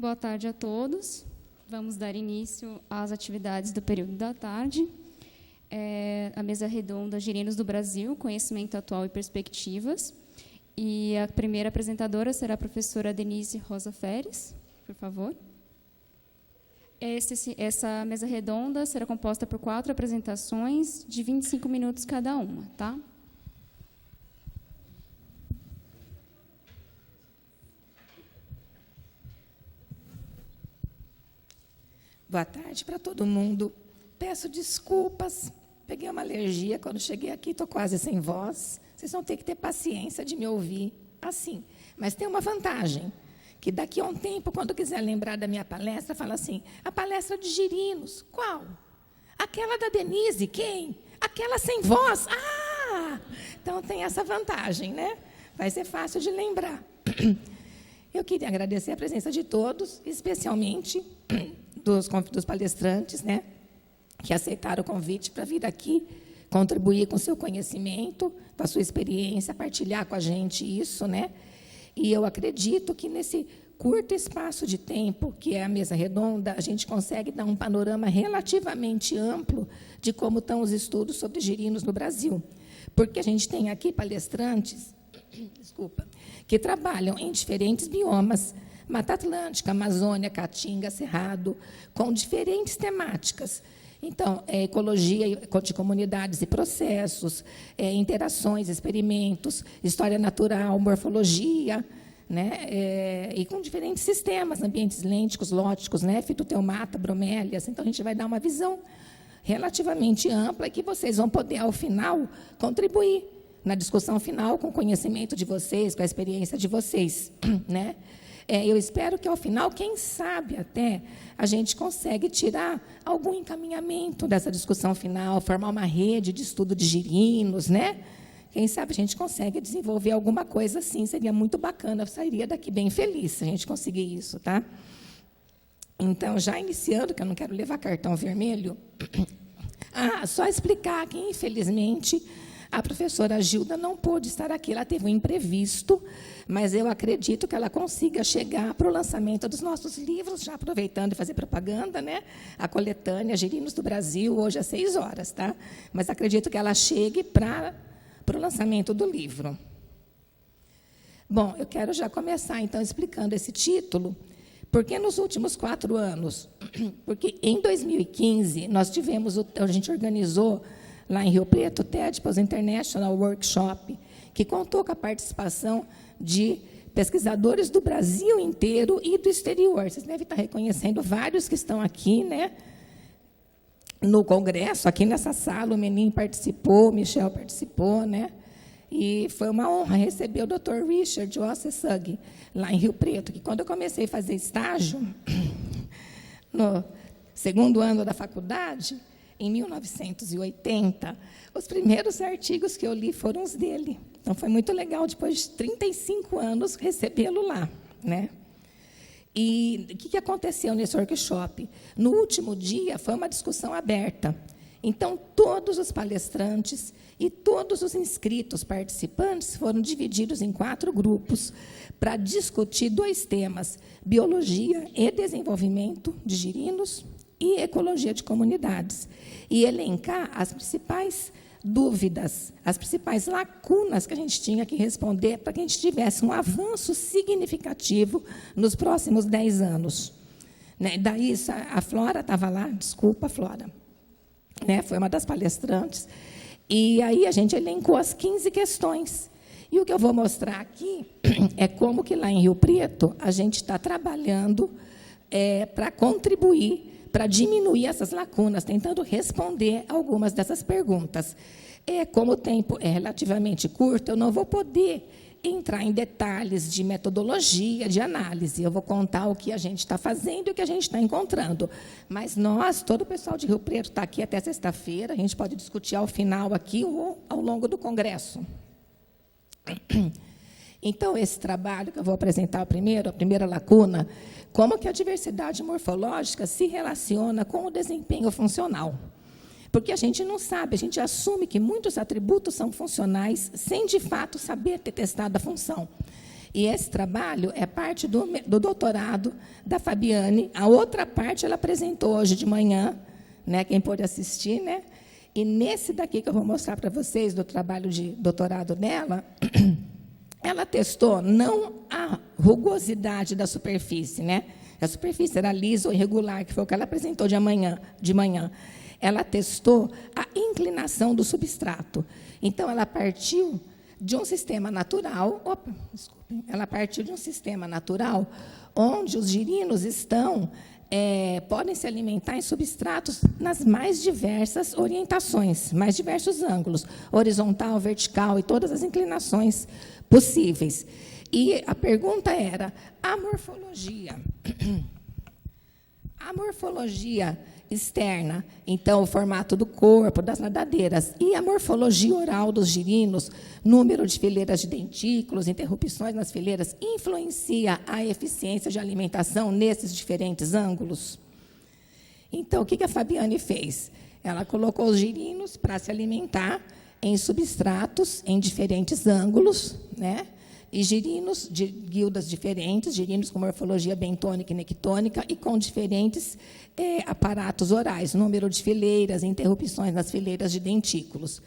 Boa tarde a todos. Vamos dar início às atividades do período da tarde. A mesa redonda Girinos do Brasil, Conhecimento Atual e Perspectivas. E a primeira apresentadora será a professora Denise Rosa Feres, por favor. Essa mesa redonda será composta por 4 apresentações de 25 minutos cada uma, tá? Boa tarde para todo mundo. Peço desculpas, peguei uma alergia quando cheguei aqui, estou quase sem voz. Vocês vão ter que ter paciência de me ouvir assim. Mas tem uma vantagem, que daqui a um tempo, quando quiser lembrar da minha palestra, fala assim, a palestra de Girinos, qual? Aquela da Denise, quem? Aquela sem voz? Ah! Então tem essa vantagem, né? Vai ser fácil de lembrar. Eu queria agradecer a presença de todos, especialmente dos palestrantes, né, que aceitaram o convite para vir aqui contribuir com o seu conhecimento, com a sua experiência, partilhar com a gente isso, né? E eu acredito que nesse curto espaço de tempo, que é a mesa redonda, a gente consegue dar um panorama relativamente amplo de como estão os estudos sobre girinos no Brasil. Porque a gente tem aqui palestrantes, que trabalham em diferentes biomas, Mata Atlântica, Amazônia, Caatinga, Cerrado, com diferentes temáticas. Então, ecologia de comunidades e processos, interações, experimentos, história natural, morfologia, né, e com diferentes sistemas, ambientes lênticos, lóticos, né, fitoteomata, bromélias. Então, a gente vai dar uma visão relativamente ampla e que vocês vão poder, ao final, contribuir na discussão final com o conhecimento de vocês, com a experiência de vocês, né? Eu espero que, ao final, quem sabe até, a gente consegue tirar algum encaminhamento dessa discussão final, formar uma rede de estudo de girinos, né? Quem sabe a gente consegue desenvolver alguma coisa assim, seria muito bacana, eu sairia daqui bem feliz se a gente conseguir isso, tá? Então, já iniciando, que eu não quero levar cartão vermelho, só explicar que, infelizmente, a professora Gilda não pôde estar aqui, ela teve um imprevisto, mas eu acredito que ela consiga chegar para o lançamento dos nossos livros, já aproveitando e fazer propaganda, né? A coletânea Girinos do Brasil, hoje às 6 horas, tá? Mas acredito que ela chegue para o lançamento do livro. Bom, eu quero já começar, então, explicando esse título, porque nos últimos 4 anos, porque em 2015, a gente organizou lá em Rio Preto, o TEDPOS International Workshop, que contou com a participação de pesquisadores do Brasil inteiro e do exterior. Vocês devem estar reconhecendo vários que estão aqui, né, no congresso, aqui nessa sala. O Menin participou, o Michel participou, né, e foi uma honra receber o Dr. Richard Ossessug, lá em Rio Preto, que quando eu comecei a fazer estágio, no 2º ano da faculdade, em 1980, os primeiros artigos que eu li foram os dele. Então, foi muito legal, depois de 35 anos, recebê-lo lá, né? E o que aconteceu nesse workshop? No último dia, foi uma discussão aberta. Então, todos os palestrantes e todos os inscritos participantes foram divididos em 4 grupos para discutir 2 temas, biologia e desenvolvimento de girinos e ecologia de comunidades, e elencar as principais dúvidas, as principais lacunas que a gente tinha que responder para que a gente tivesse um avanço significativo nos próximos 10 anos. Né? Daí, a Flora estava lá, desculpa, Flora, né? Foi uma das palestrantes, e aí a gente elencou as 15 questões. E o que eu vou mostrar aqui é como que lá em Rio Preto a gente está trabalhando para contribuir, para diminuir essas lacunas, tentando responder algumas dessas perguntas. Como o tempo é relativamente curto, eu não vou poder entrar em detalhes de metodologia, de análise. Eu vou contar o que a gente está fazendo e o que a gente está encontrando. Mas nós, todo o pessoal de Rio Preto está aqui até sexta-feira, a gente pode discutir ao final aqui ou ao longo do congresso. Então, esse trabalho que eu vou apresentar primeiro, a primeira lacuna, como que a diversidade morfológica se relaciona com o desempenho funcional. Porque a gente não sabe, a gente assume que muitos atributos são funcionais sem, de fato, saber ter testado a função. E esse trabalho é parte do doutorado da Fabiane. A outra parte ela apresentou hoje de manhã, né, quem pôde assistir, né? E nesse daqui que eu vou mostrar para vocês, do trabalho de doutorado dela, ela testou não a rugosidade da superfície, né? A superfície era lisa ou irregular, que foi o que ela apresentou de manhã. Ela testou a inclinação do substrato. Então, ela partiu de um sistema natural, onde os girinos podem se alimentar em substratos nas mais diversas orientações, mais diversos ângulos, horizontal, vertical e todas as inclinações possíveis. E a pergunta era, a morfologia externa, então o formato do corpo, das nadadeiras, e a morfologia oral dos girinos, número de fileiras de dentículos, interrupções nas fileiras, influencia a eficiência de alimentação nesses diferentes ângulos? Então, o que a Fabiane fez? Ela colocou os girinos para se alimentar em substratos em diferentes ângulos, né? E girinos de guildas diferentes, girinos com morfologia bentônica e nectônica e com diferentes aparatos orais, número de fileiras, interrupções nas fileiras de dentículos.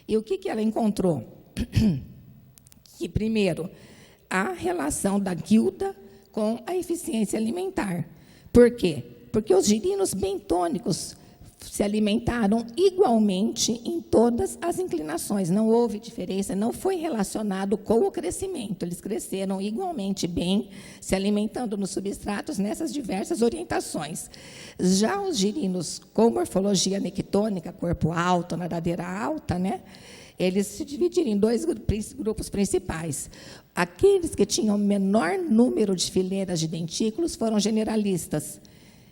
E o que ela encontrou? Que, primeiro, a relação da guilda com a eficiência alimentar. Por quê? Porque os girinos bentônicos se alimentaram igualmente em todas as inclinações. Não houve diferença, não foi relacionado com o crescimento. Eles cresceram igualmente bem, se alimentando nos substratos nessas diversas orientações. Já os girinos com morfologia nectônica, corpo alto, nadadeira alta, né, eles se dividiram em dois grupos principais. Aqueles que tinham menor número de fileiras de dentículos foram generalistas,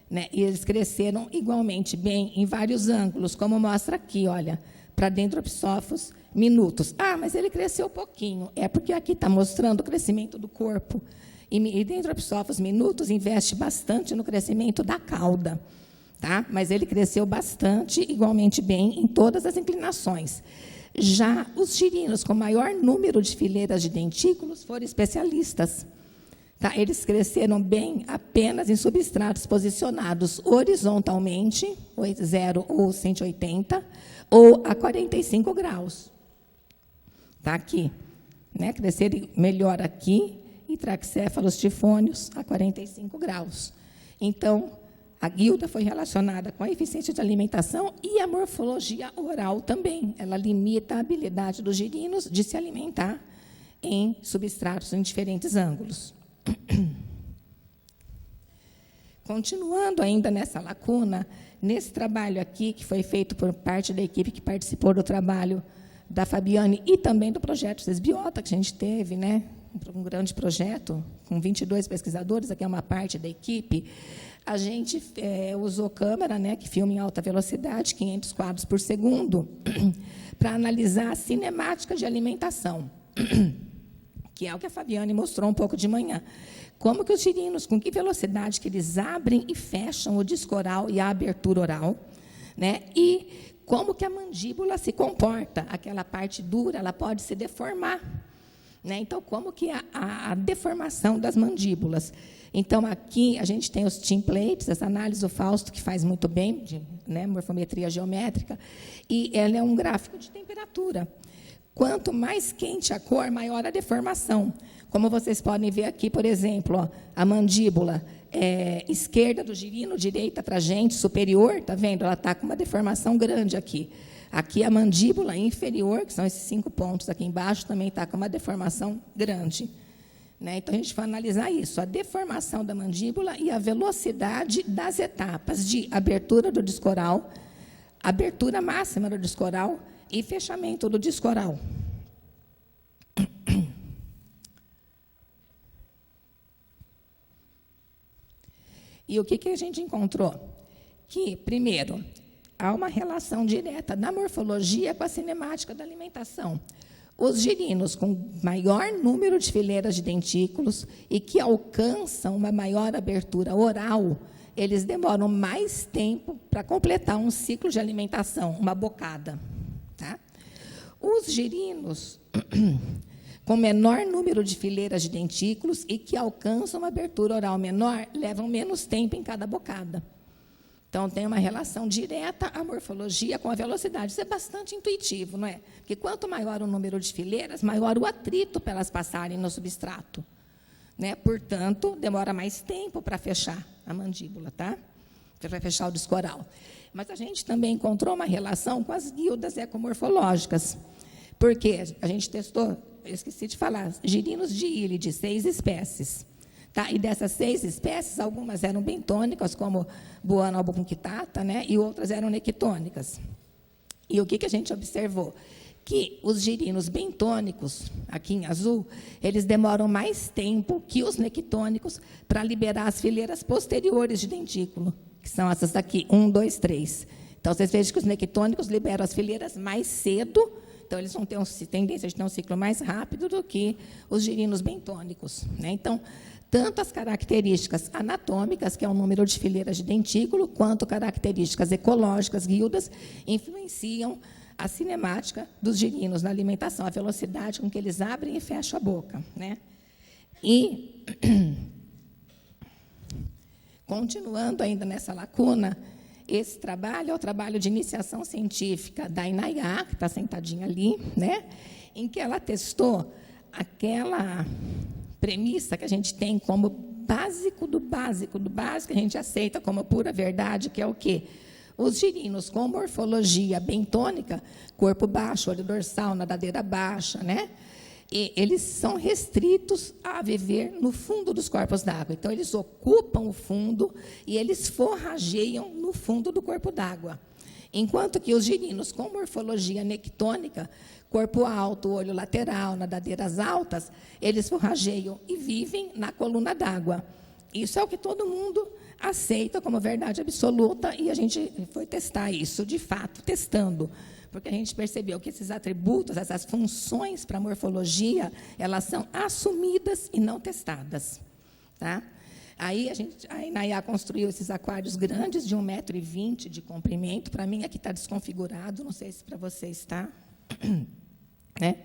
né? E eles cresceram igualmente bem em vários ângulos, como mostra aqui, olha, para Dendropsóphos minutos. Ah, mas ele cresceu pouquinho. É porque aqui está mostrando o crescimento do corpo. E Dendropsóphos minutos investe bastante no crescimento da cauda, tá? Mas ele cresceu bastante, igualmente bem, em todas as inclinações. Já os girinos com maior número de fileiras de dentículos foram especialistas. Tá? Eles cresceram bem apenas em substratos posicionados horizontalmente, 0 ou 180, ou a 45 graus. Está aqui. Né? Cresceram melhor aqui, e traquicéfalos tifônios a 45 graus. Então, a guilda foi relacionada com a eficiência de alimentação e a morfologia oral também. Ela limita a habilidade dos girinos de se alimentar em substratos em diferentes ângulos. Continuando ainda nessa lacuna, nesse trabalho aqui, que foi feito por parte da equipe que participou do trabalho da Fabiane e também do projeto Sesbiota, que a gente teve, né, um grande projeto, com 22 pesquisadores, aqui é uma parte da equipe, a gente usou câmera, né, que filma em alta velocidade, 500 quadros por segundo, para analisar a cinemática de alimentação, que é o que a Fabiane mostrou um pouco de manhã. Como que os girinos, com que velocidade que eles abrem e fecham o disco oral e a abertura oral, né? E como que a mandíbula se comporta. Aquela parte dura, ela pode se deformar, né? Então, como que a deformação das mandíbulas. Então, aqui a gente tem os templates, essa análise do Fausto, que faz muito bem, né, morfometria geométrica, e ela é um gráfico de temperatura. Quanto mais quente a cor, maior a deformação. Como vocês podem ver aqui, por exemplo, ó, a mandíbula esquerda do girino, direita tragente, superior, está vendo? Ela está com uma deformação grande aqui. Aqui a mandíbula inferior, que são esses 5 pontos aqui embaixo, também está com uma deformação grande. Né? Então, a gente vai analisar isso, a deformação da mandíbula e a velocidade das etapas de abertura do disco oral, abertura máxima do disco oral, e fechamento do disco oral. E o que a gente encontrou? Que, primeiro, há uma relação direta da morfologia com a cinemática da alimentação. Os girinos com maior número de fileiras de dentículos e que alcançam uma maior abertura oral, eles demoram mais tempo para completar um ciclo de alimentação, uma bocada. Tá? Os girinos com menor número de fileiras de dentículos e que alcançam uma abertura oral menor, levam menos tempo em cada bocada. Então, tem uma relação direta a morfologia com a velocidade. Isso é bastante intuitivo, não é? Porque quanto maior o número de fileiras, maior o atrito para elas passarem no substrato. Né? Portanto, demora mais tempo para fechar a mandíbula, tá? Para fechar o disco oral. Mas a gente também encontrou uma relação com as guildas ecomorfológicas. Porque a gente testou, eu esqueci de falar, girinos de ilha de 6 espécies. Tá? E dessas 6 espécies, algumas eram bentônicas, como Buana albunquitata, né? E outras eram nectônicas. E o que a gente observou? Que os girinos bentônicos, aqui em azul, eles demoram mais tempo que os nectônicos para liberar as fileiras posteriores de dentículo, que são essas daqui, 1, 2, 3. Então, vocês vejam que os nectônicos liberam as fileiras mais cedo, então, eles vão ter uma tendência de ter um ciclo mais rápido do que os girinos bentônicos. Né? Então, tanto as características anatômicas, que é o número de fileiras de dentículo, quanto características ecológicas, guildas, influenciam a cinemática dos girinos na alimentação, a velocidade com que eles abrem e fecham a boca. Né? E, continuando ainda nessa lacuna, esse trabalho é o trabalho de iniciação científica da Inayá, que está sentadinha ali, né? Em que ela testou aquela premissa que a gente tem como básico do básico do básico, que a gente aceita como pura verdade, que é o quê? Os girinos com morfologia bentônica, corpo baixo, olho dorsal, nadadeira baixa, né? E eles são restritos a viver no fundo dos corpos d'água. Então, eles ocupam o fundo e eles forrageiam no fundo do corpo d'água. Enquanto que os girinos com morfologia nectônica, corpo alto, olho lateral, nadadeiras altas, eles forrageiam e vivem na coluna d'água. Isso é o que todo mundo aceita como verdade absoluta e a gente foi testar isso, de fato, testando. Porque a gente percebeu que esses atributos, essas funções para a morfologia, elas são assumidas e não testadas. Tá? Aí a Inayá construiu esses aquários grandes, de 1,20 m de comprimento. Para mim, aqui está desconfigurado, não sei se para vocês está. Né?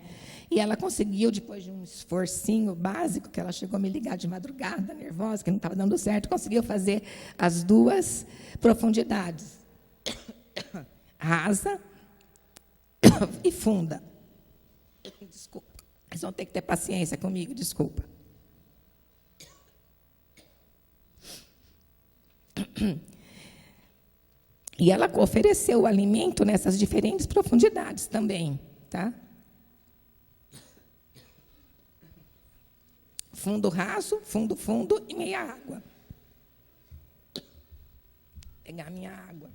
E ela conseguiu, depois de um esforcinho básico, que ela chegou a me ligar de madrugada, nervosa, que não estava dando certo, conseguiu fazer as 2 profundidades. Rasa e funda. Desculpa. Vocês vão ter que ter paciência comigo, desculpa. E ela ofereceu o alimento nessas diferentes profundidades também, tá? Fundo raso, fundo e meia água. Vou pegar minha água.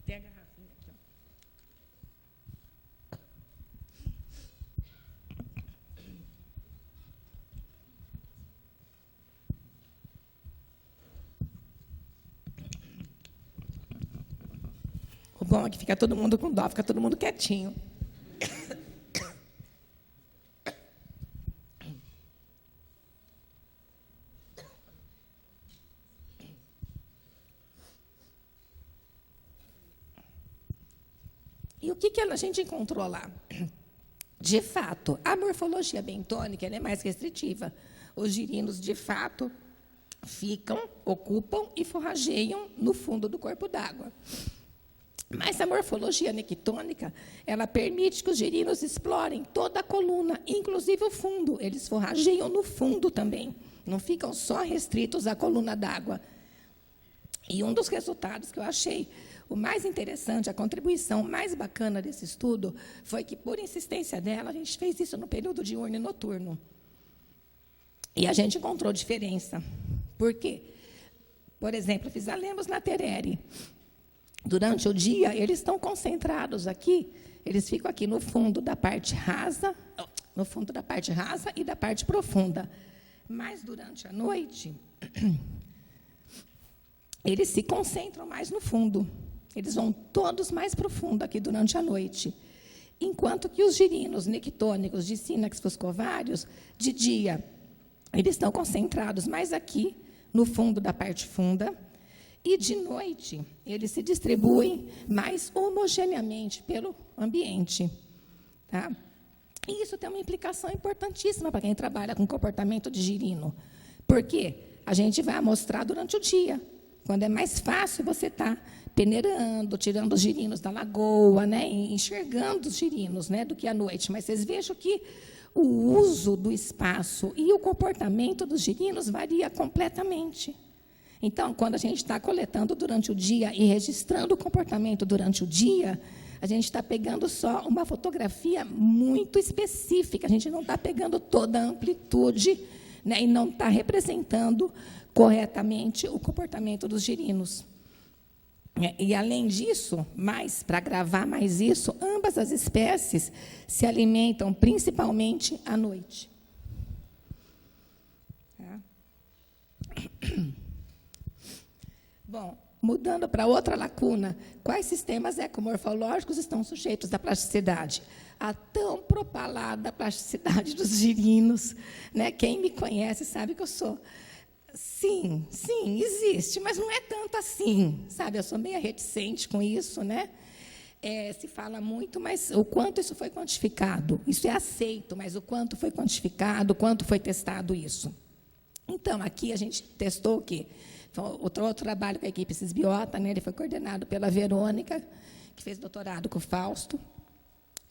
Tem a garrafinha aqui. O bom é que fica todo mundo com dó, fica todo mundo quietinho. E o que a gente encontrou lá? De fato, a morfologia bentônica ela é mais restritiva. Os girinos, de fato, ocupam e forrageiam no fundo do corpo d'água. Mas a morfologia nectônica, ela permite que os girinos explorem toda a coluna, inclusive o fundo. Eles forrageiam no fundo também. Não ficam só restritos à coluna d'água. E um dos resultados que eu achei o mais interessante, a contribuição mais bacana desse estudo, foi que, por insistência dela, a gente fez isso no período diurno e noturno. E a gente encontrou diferença. Por quê? Por exemplo, Physalembus latereri. Durante o dia, eles estão concentrados aqui, eles ficam aqui no fundo da parte rasa, e da parte profunda. Mas, durante a noite, eles se concentram mais no fundo. Eles vão todos mais profundo aqui durante a noite. Enquanto que os girinos nectônicos de sínax fuscovários, de dia, eles estão concentrados mais aqui, no fundo da parte funda, E, de noite, eles se distribuem mais homogeneamente pelo ambiente. Tá? E isso tem uma implicação importantíssima para quem trabalha com comportamento de girino. Por quê? A gente vai amostrar durante o dia, quando é mais fácil você estar peneirando, tirando os girinos da lagoa, né, enxergando os girinos, né, do que à noite. Mas vocês vejam que o uso do espaço e o comportamento dos girinos varia completamente. Então, quando a gente está coletando durante o dia e registrando o comportamento durante o dia, a gente está pegando só uma fotografia muito específica, a gente não está pegando toda a amplitude, né, e não está representando corretamente o comportamento dos girinos. E, além disso, para gravar mais isso, ambas as espécies se alimentam principalmente à noite. Tá? Bom, mudando para outra lacuna, quais sistemas ecomorfológicos estão sujeitos à plasticidade? A tão propalada plasticidade dos girinos, né? Quem me conhece sabe que eu sou... Sim, existe, mas não é tanto assim, sabe? Eu sou meio reticente com isso, né? Se fala muito, mas o quanto isso foi quantificado? Isso é aceito, mas o quanto foi quantificado, o quanto foi testado isso? Então, aqui a gente testou o quê? Outro trabalho com a equipe Cisbiota, né? Ele foi coordenado pela Verônica, que fez doutorado com o Fausto.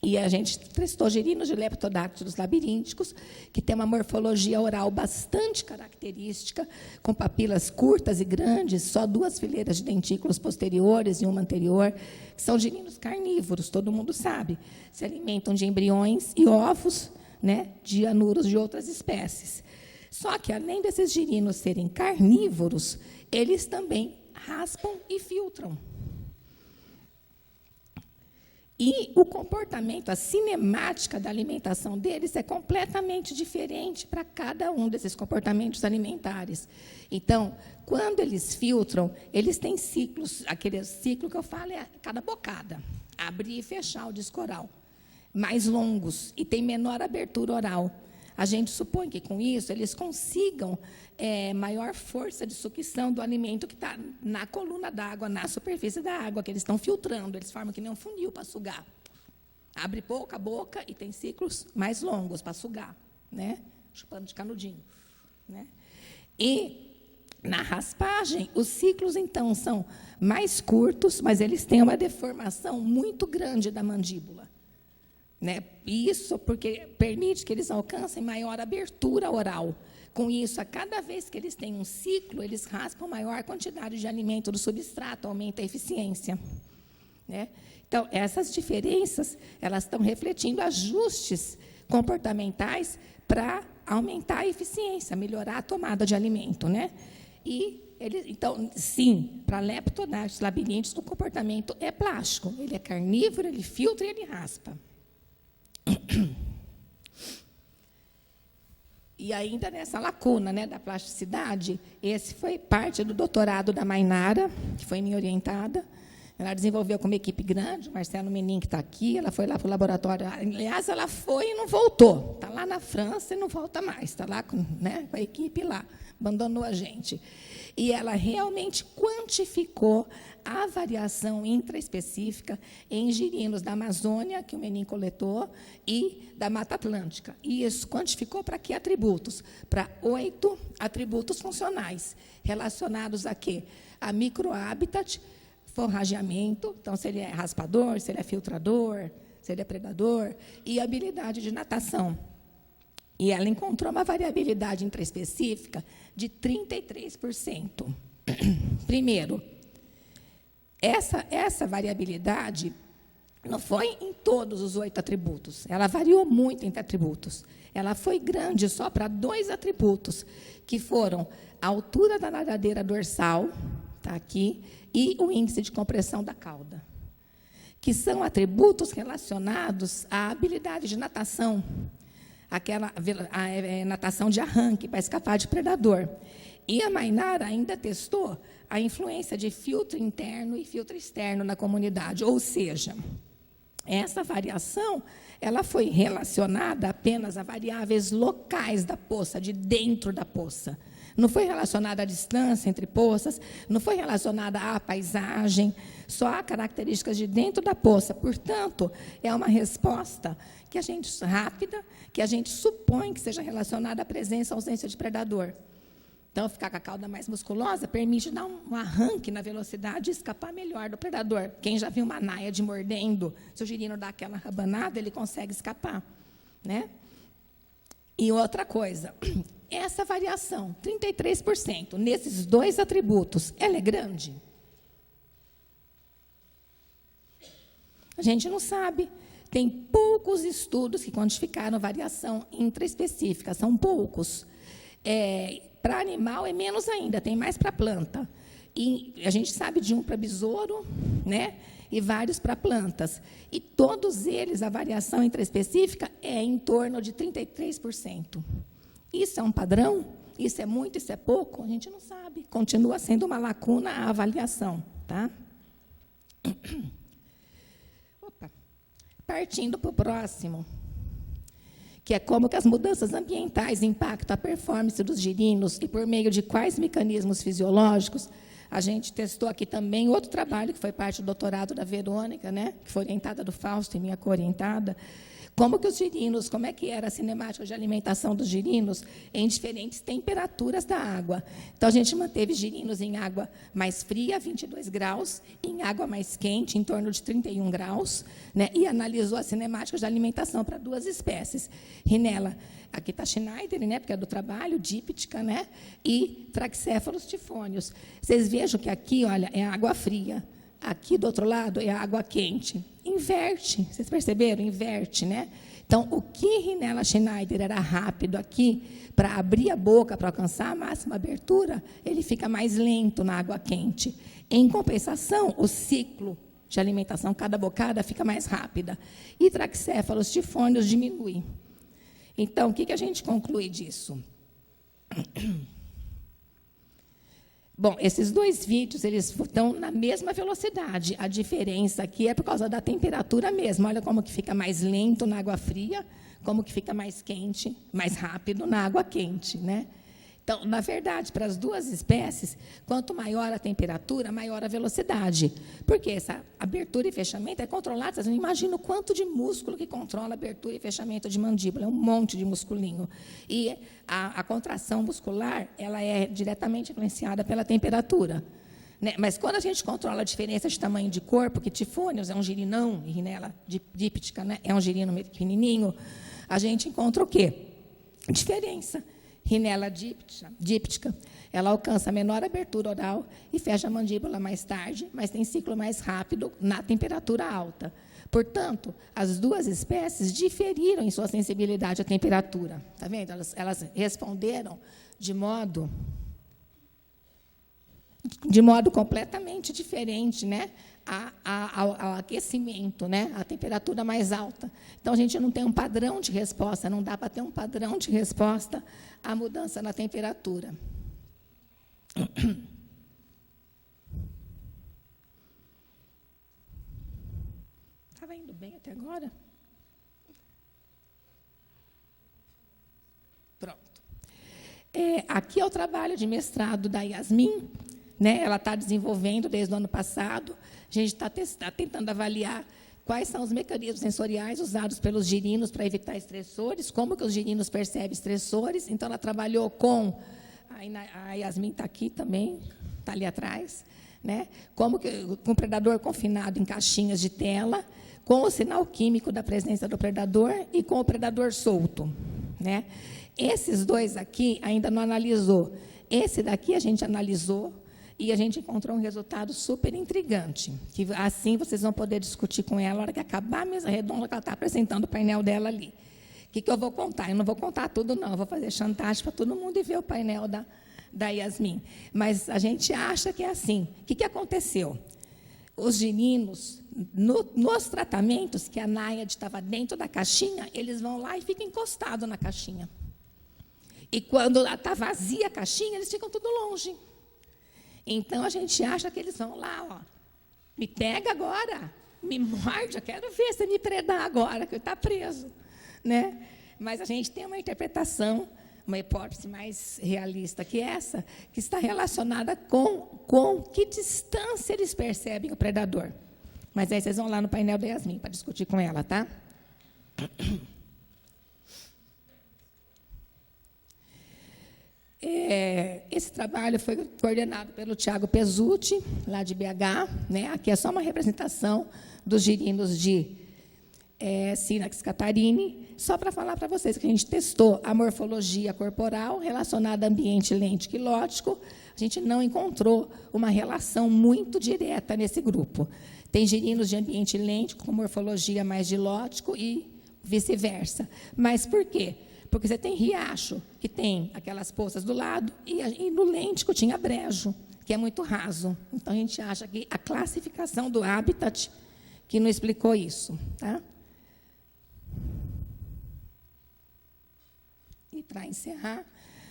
E a gente testou girinos de leptodáctilos labirínticos, que tem uma morfologia oral bastante característica, com papilas curtas e grandes, só 2 fileiras de dentículos posteriores e uma anterior, que são girinos carnívoros, todo mundo sabe. Se alimentam de embriões e ovos, né, de anuros de outras espécies. Só que, além desses girinos serem carnívoros, eles também raspam e filtram. E o comportamento, a cinemática da alimentação deles é completamente diferente para cada um desses comportamentos alimentares. Então, quando eles filtram, eles têm ciclos, aquele ciclo que eu falo é cada bocada, abrir e fechar o disco oral, mais longos e tem menor abertura oral. A gente supõe que, com isso, eles consigam maior força de sucção do alimento que está na coluna d'água, na superfície da água, que eles estão filtrando. Eles formam que nem um funil para sugar. Abre pouco a boca e tem ciclos mais longos para sugar, né? Chupando de canudinho. Né? E, na raspagem, os ciclos, então, são mais curtos, mas eles têm uma deformação muito grande da mandíbula. Né? Isso porque permite que eles alcancem maior abertura oral. Com isso, a cada vez que eles têm um ciclo, eles raspam maior quantidade de alimento do substrato, aumenta a eficiência. Né? Então, essas diferenças, elas estão refletindo ajustes comportamentais para aumentar a eficiência, melhorar a tomada de alimento. Né? Então, sim, para leptodáctilos labirínticos, o comportamento é plástico. Ele é carnívoro, ele filtra e ele raspa. E ainda nessa lacuna, né, da plasticidade, esse foi parte do doutorado da Mainara, que foi minha orientada. Ela desenvolveu com uma equipe grande, o Marcelo Menin, que está aqui, ela foi lá para o laboratório. Aliás, ela foi e não voltou. Está lá na França e não volta mais. Está lá com a equipe lá, abandonou a gente. E ela realmente quantificou a variação intraespecífica em girinos da Amazônia, que o Menin coletou, e da Mata Atlântica. E isso quantificou para que atributos? Para 8 atributos funcionais, relacionados a quê? A microhabitat, forrageamento, então, se ele é raspador, se ele é filtrador, se ele é predador, e habilidade de natação. E ela encontrou uma variabilidade intraespecífica de 33%. Primeiro, essa variabilidade não foi em todos os 8 atributos. Ela variou muito entre atributos. Ela foi grande só para 2 atributos, que foram a altura da nadadeira dorsal, está aqui, e o índice de compressão da cauda, que são atributos relacionados à habilidade de natação, natação de arranque, para escapar de predador. E a Mainara ainda testou a influência de filtro interno e filtro externo na comunidade, ou seja, essa variação ela foi relacionada apenas a variáveis locais da poça, de dentro da poça. não foi relacionada à distância entre poças, não foi relacionada à paisagem, só a características de dentro da poça. Portanto, é uma resposta que a gente rápida, que a gente supõe que seja relacionada à presença ou ausência de predador. Então, ficar com a cauda mais musculosa permite dar um arranque na velocidade e escapar melhor do predador. Quem já viu uma náiade mordendo, se o girino dá aquela rabanada, ele consegue escapar, né? E outra coisa, essa variação, 33%, nesses dois atributos, ela é grande? A gente não sabe. Tem poucos estudos que quantificaram variação intraespecífica, são poucos. Para animal é menos ainda, tem mais para planta. E a gente sabe de um para besouro, né? E vários para plantas. E todos eles, a variação intraespecífica é em torno de 33%. Isso é um padrão? Isso é muito, isso é pouco? A gente não sabe. Continua sendo uma lacuna a avaliação. Tá? Opa. Partindo para o próximo, que é como que as mudanças ambientais impactam a performance dos girinos e por meio de quais mecanismos fisiológicos. A gente testou aqui também outro trabalho, que foi parte do doutorado da Verônica, né, que foi orientada do Fausto e minha co-orientada, como que os girinos, como é que era a cinemática de alimentação dos girinos em diferentes temperaturas da água. Então, a gente manteve girinos em água mais fria, 22 graus, em água mais quente, em torno de 31 graus, né, e analisou a cinemática de alimentação para duas espécies. Rhinella, aqui está Schneider, né, porque é do trabalho, díptica, né, e Trachycephalus tifônios. Vocês vejam que aqui, olha, é água fria. Aqui, do outro lado, é a água quente. Inverte, vocês perceberam? Inverte, né? Então, o que Rhinella Schneider era rápido aqui, para abrir a boca, para alcançar a máxima abertura, ele fica mais lento na água quente. Em compensação, o ciclo de alimentação, cada bocada, fica mais rápida. E Trachycephalus tifônios diminui. Então, o que a gente conclui disso? Bom, esses dois vídeos, eles estão na mesma velocidade. A diferença aqui é por causa da temperatura mesmo. Olha como que fica mais lento na água fria, como que fica mais quente, mais rápido na água quente, né? Então, na verdade, para as duas espécies, quanto maior a temperatura, maior a velocidade. Porque essa abertura e fechamento é controlada. Vocês não imaginam o quanto de músculo que controla a abertura e fechamento de mandíbula. É um monte de musculinho. E a contração muscular, ela é diretamente influenciada pela temperatura. Né? Mas quando a gente controla a diferença de tamanho de corpo, que tifônios é um girinão, e Rhinella díptica, né? É um girino pequenininho, a gente encontra o quê? Diferença. Rhinella díptica, ela alcança menor abertura oral e fecha a mandíbula mais tarde, mas tem ciclo mais rápido na temperatura alta. Portanto, as duas espécies diferiram em sua sensibilidade à temperatura. Está vendo? Elas responderam de modo completamente diferente, né, ao aquecimento, né, à temperatura mais alta. Então, a gente não tem um padrão de resposta, não dá para ter um padrão de resposta à mudança na temperatura. Estava indo bem até agora? Pronto. Aqui é o trabalho de mestrado da Yasmin, né? Ela está desenvolvendo desde o ano passado. A gente está tentando avaliar quais são os mecanismos sensoriais usados pelos girinos para evitar estressores, como que os girinos percebem estressores. Então, ela trabalhou com... A Yasmin está aqui também, está ali atrás, né? Como que, com o predador confinado em caixinhas de tela, com o sinal químico da presença do predador e com o predador solto, né? Esses dois aqui ainda não analisou. Esse daqui a gente analisou e a gente encontrou um resultado super intrigante, que assim vocês vão poder discutir com ela na hora que acabar a mesa redonda que ela está apresentando o painel dela ali. O que eu vou contar? Eu não vou contar tudo, não. Eu vou fazer chantagem para todo mundo e ver o painel da Yasmin. Mas a gente acha que é assim. O que aconteceu? Os girinos, nos tratamentos, que a náiade estava dentro da caixinha, eles vão lá e ficam encostados na caixinha. E quando está vazia a caixinha, eles ficam tudo longe. Então, a gente acha que eles vão lá, ó, me pega agora, me morde, eu quero ver você me predar agora, que está preso. Né? Mas a gente tem uma interpretação uma hipótese mais realista que essa, que está relacionada com que distância eles percebem o predador. Mas aí vocês vão lá no painel da Yasmin para discutir com ela, tá? Esse trabalho foi coordenado pelo Tiago Pesutti, lá de BH, né? Aqui é só uma representação dos girinos de Synax Catarini, só para falar para vocês que a gente testou a morfologia corporal relacionada a ambiente lente-quilótico. A gente não encontrou uma relação muito direta nesse grupo. Tem girinos de ambiente lente com morfologia mais dilótico e vice-versa. Mas por quê? Porque você tem riacho, que tem aquelas poças do lado, e no lêntico tinha brejo, que é muito raso. Então, a gente acha que a classificação do habitat que não explicou isso. Tá? E, para encerrar,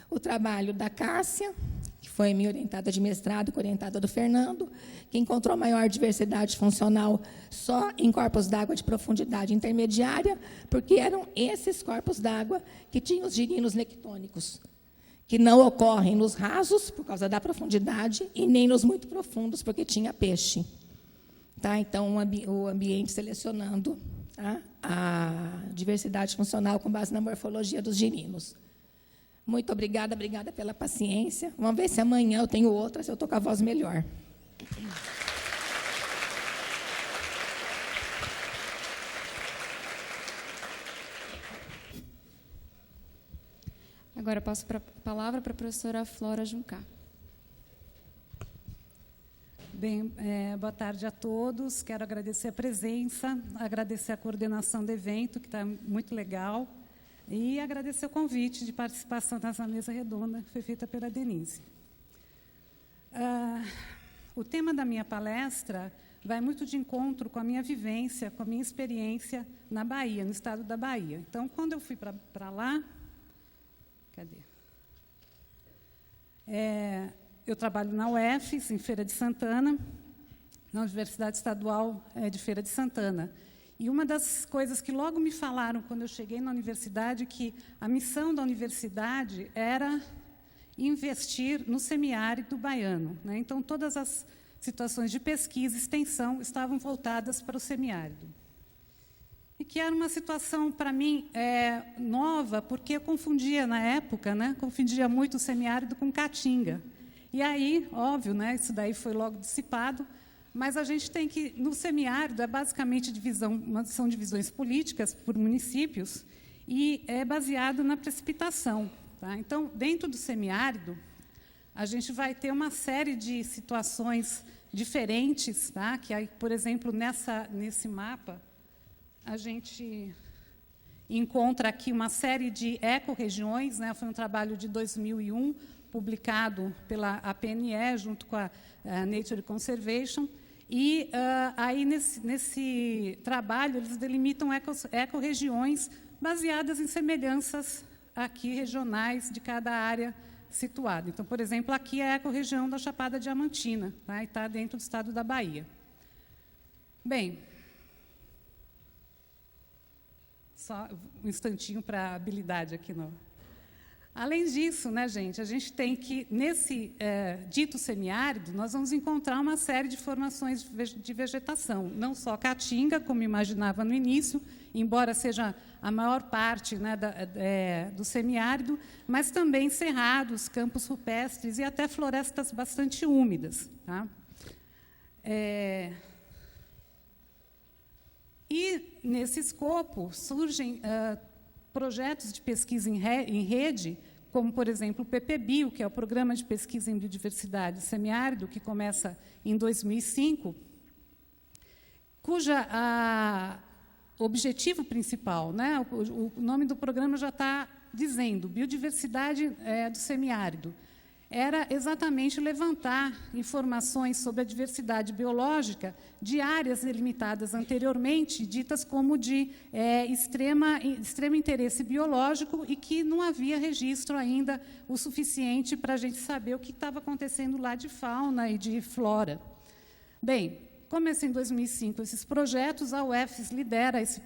o trabalho da Cássia, que foi minha orientada de mestrado, com orientada do Fernando, que encontrou maior diversidade funcional só em corpos d'água de profundidade intermediária, porque eram esses corpos d'água que tinham os girinos nectônicos, que não ocorrem nos rasos, por causa da profundidade, e nem nos muito profundos, porque tinha peixe. Tá? Então, o ambiente selecionando, tá, a diversidade funcional com base na morfologia dos girinos. Muito obrigada pela paciência. Vamos ver se amanhã eu tenho outra, se eu estou com a voz melhor. Agora passo a palavra para a professora Flora Juncá. Bem, boa tarde a todos. Quero agradecer a presença, agradecer a coordenação do evento, que está muito legal, e agradecer o convite de participação nessa mesa redonda, que foi feita pela Denise. O tema da minha palestra vai muito de encontro com a minha vivência, com a minha experiência na Bahia, no estado da Bahia. Então, quando eu fui para lá... Cadê? Eu trabalho na UFES, em Feira de Santana, na Universidade Estadual de Feira de Santana. E uma das coisas que logo me falaram quando eu cheguei na universidade, que a missão da universidade era investir no semiárido baiano, né? Então, todas as situações de pesquisa e extensão estavam voltadas para o semiárido. E que era uma situação, para mim, nova, porque eu confundia, na época, né, confundia muito o semiárido com caatinga. E aí, óbvio, né, isso daí foi logo dissipado, mas a gente tem que, no semiárido, é basicamente são divisões políticas por municípios, e é baseado na precipitação. Tá? Então, dentro do semiárido, a gente vai ter uma série de situações diferentes, tá? Que aí, por exemplo, nesse mapa, a gente encontra aqui uma série de ecorregiões, né? Foi um trabalho de 2001, publicado pela APNE, junto com a Nature Conservation, e aí, nesse trabalho, eles delimitam ecorregiões baseadas em semelhanças aqui regionais de cada área situada. Então, por exemplo, aqui é a ecorregião da Chapada Diamantina, tá? E está dentro do estado da Bahia. Bem, só um instantinho para a habilidade aqui. Além disso, né, gente, a gente tem que, nesse dito semiárido, nós vamos encontrar uma série de formações de vegetação, não só caatinga, como imaginava no início, embora seja a maior parte, né, do semiárido, mas também cerrados, campos rupestres e até florestas bastante úmidas. Tá? E, nesse escopo, surgem projetos de pesquisa em rede, como, por exemplo, o PPBio, que é o Programa de Pesquisa em Biodiversidade Semiárido, que começa em 2005, cuja objetivo principal, né, o nome do programa já está dizendo, Biodiversidade do Semiárido, era exatamente levantar informações sobre a diversidade biológica de áreas delimitadas anteriormente, ditas como de extremo interesse biológico e que não havia registro ainda o suficiente para a gente saber o que estava acontecendo lá de fauna e de flora. Bem, começa em 2005 esses projetos, a UFES lidera esse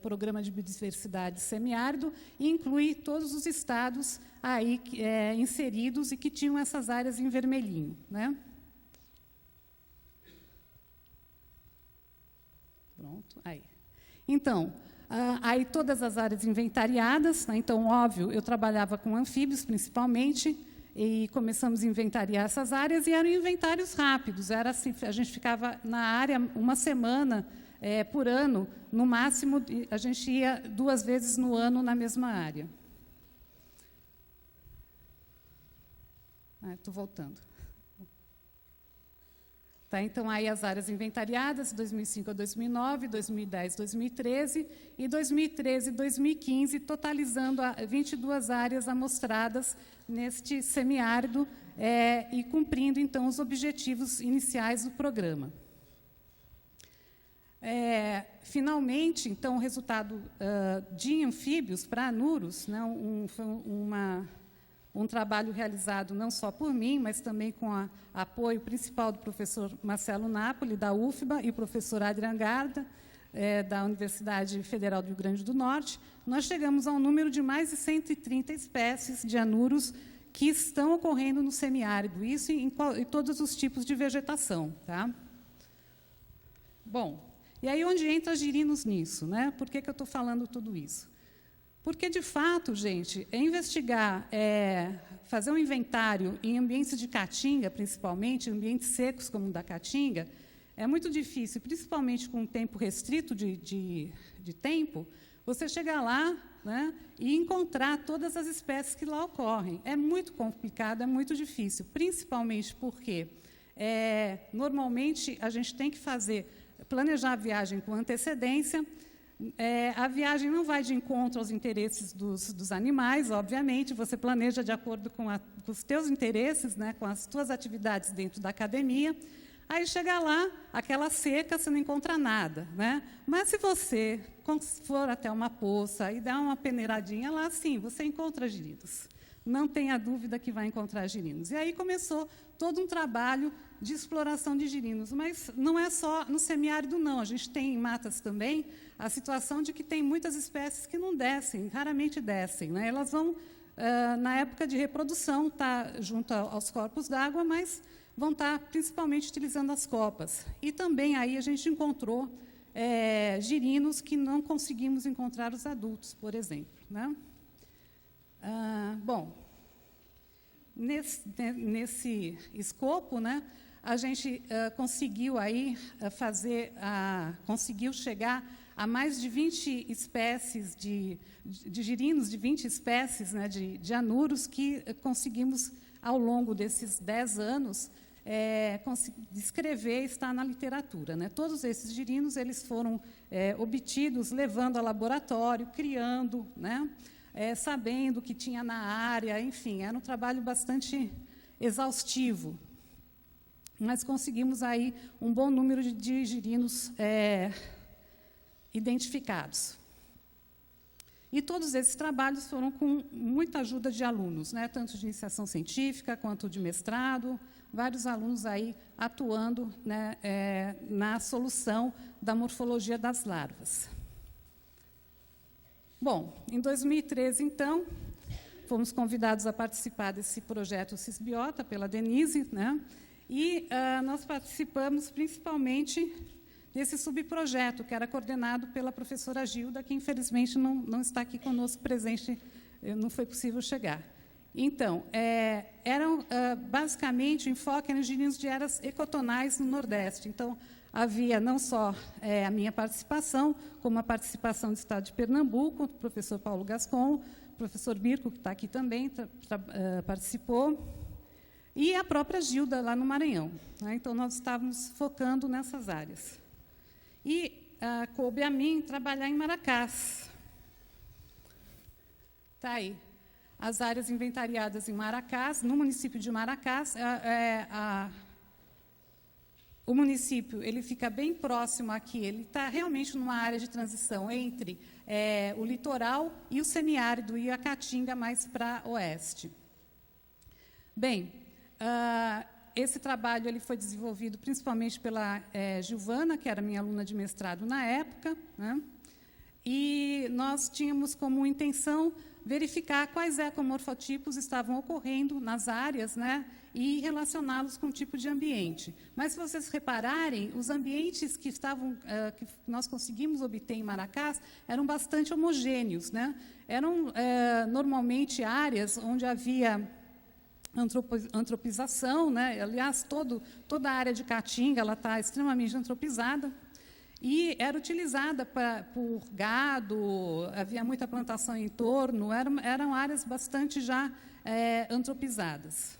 programa de biodiversidade semiárido e inclui todos os estados aí inseridos e que tinham essas áreas em vermelhinho, né? Pronto, aí. Então, aí todas as áreas inventariadas, né? Então, óbvio, eu trabalhava com anfíbios, principalmente, e começamos a inventariar essas áreas, e eram inventários rápidos. Era assim, a gente ficava na área uma semana por ano, no máximo, a gente ia 2 vezes no ano na mesma área. Estou voltando. Tá, então, aí as áreas inventariadas, 2005 a 2009, 2010 a 2013, e 2013 a 2015, totalizando 22 áreas amostradas neste semiárido e cumprindo, então, os objetivos iniciais do programa. Finalmente, então, o resultado de anfíbios para anuros, né, foi um trabalho realizado não só por mim, mas também com o apoio principal do professor Marcelo Napoli, da UFBA, e o professor Adrian Garda, da Universidade Federal do Rio Grande do Norte. Nós chegamos a um número de mais de 130 espécies de anuros que estão ocorrendo no semiárido, isso em todos os tipos de vegetação. Tá? Bom, e aí onde entra girinos nisso, né? Por que eu estou falando tudo isso? Porque, de fato, gente, investigar, fazer um inventário em ambientes de caatinga, principalmente, ambientes secos como o da caatinga, é muito difícil, principalmente com um tempo restrito de tempo, você chegar lá, né, e encontrar todas as espécies que lá ocorrem. É muito complicado, é muito difícil, principalmente porque, normalmente, a gente tem que planejar a viagem com antecedência. A viagem não vai de encontro aos interesses dos animais, obviamente, você planeja de acordo com os teus interesses, né, com as tuas atividades dentro da academia. Aí chega lá, aquela seca, você não encontra nada, né? Mas se você for até uma poça e dar uma peneiradinha lá, sim, você encontra girinos. Não tenha dúvida que vai encontrar girinos. E aí começou todo um trabalho de exploração de girinos. Mas não é só no semiárido, não. A gente tem em matas também a situação de que tem muitas espécies que não descem, raramente descem, né? Elas vão, na época de reprodução, junto aos corpos d'água, mas vão estar principalmente utilizando as copas. E também aí a gente encontrou girinos que não conseguimos encontrar os adultos, por exemplo, né? Bom, nesse escopo, né, a gente conseguiu aí conseguiu chegar a mais de 20 espécies de girinos, de 20 espécies, né, de anuros que conseguimos, ao longo desses 10 anos, descrever e estar na literatura, né? Todos esses girinos eles foram obtidos levando a laboratório, criando, né? Sabendo o que tinha na área, enfim, era um trabalho bastante exaustivo. Mas conseguimos aí um bom número de girinos identificados. E todos esses trabalhos foram com muita ajuda de alunos, né, tanto de iniciação científica quanto de mestrado, vários alunos aí atuando, né, na solução da morfologia das larvas. Bom, em 2013, então, fomos convidados a participar desse projeto Cisbiota, pela Denise, né, e nós participamos principalmente desse subprojeto, que era coordenado pela professora Gilda, que, infelizmente, não está aqui conosco presente, não foi possível chegar. Então, basicamente, o enfoque era em girinos de eras ecotonais no Nordeste. Então, havia não só a minha participação, como a participação do Estado de Pernambuco, o professor Paulo Gascon, o professor Birco, que está aqui também, participou, e a própria Gilda, lá no Maranhão, né? Então, nós estávamos focando nessas áreas. E coube a mim trabalhar em Maracás. Está aí. As áreas inventariadas em Maracás, no município de Maracás, o município ele fica bem próximo aqui, ele está realmente numa área de transição entre o litoral e o semiárido, e a Caatinga mais para oeste. Bem, Esse trabalho ele foi desenvolvido principalmente pela Giovana, que era minha aluna de mestrado na época, né? E nós tínhamos como intenção verificar quais ecomorfotipos estavam ocorrendo nas áreas, né, e relacioná-los com o tipo de ambiente. Mas, se vocês repararem, os ambientes que nós conseguimos obter em Maracás eram bastante homogêneos, né? Eram normalmente áreas onde havia antropização, né? Aliás, toda a área de Caatinga ela está extremamente antropizada. E era utilizada por gado, havia muita plantação em torno, eram áreas bastante já antropizadas.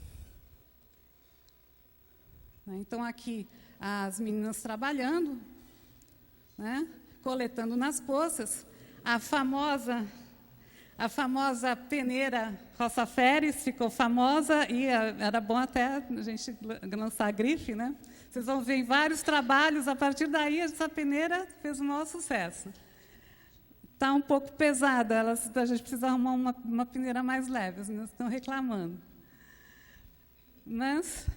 Então, aqui, as meninas trabalhando, né, coletando nas poças, a famosa peneira Roça Férez ficou famosa, e era bom até a gente lançar a grife, né? Vocês vão ver em vários trabalhos, a partir daí, essa peneira fez o maior sucesso. Está um pouco pesada, a gente precisa arrumar uma peneira mais leve, as meninas estão reclamando. Mas,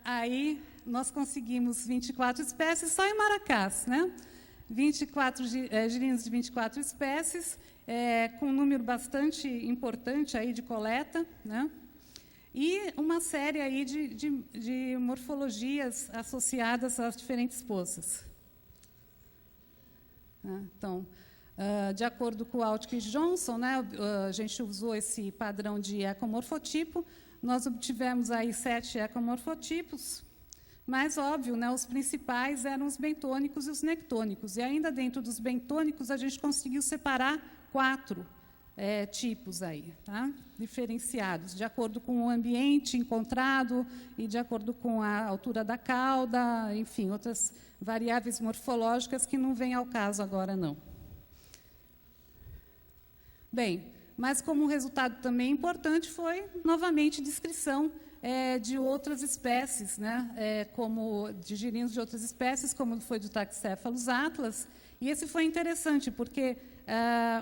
aí, nós conseguimos 24 espécies só em Maracás, né? 24 girinos de 24 espécies, com um número bastante importante aí de coleta, né? E uma série aí de morfologias associadas às diferentes poças. Então, de acordo com o Altke e Johnson, né, a gente usou esse padrão de ecomorfotipo, nós obtivemos aí 7 ecomorfotipos, mas, óbvio, né, os principais eram os bentônicos e os nectônicos, e ainda dentro dos bentônicos a gente conseguiu separar 4 tipos aí, tá? Diferenciados, de acordo com o ambiente encontrado e de acordo com a altura da cauda, enfim, outras variáveis morfológicas que não vêm ao caso agora, não. Bem, mas como resultado também importante foi, novamente, descrição de outras espécies, né? Como de girinos de outras espécies, como foi do Trachycephalus atlas, e esse foi interessante, porque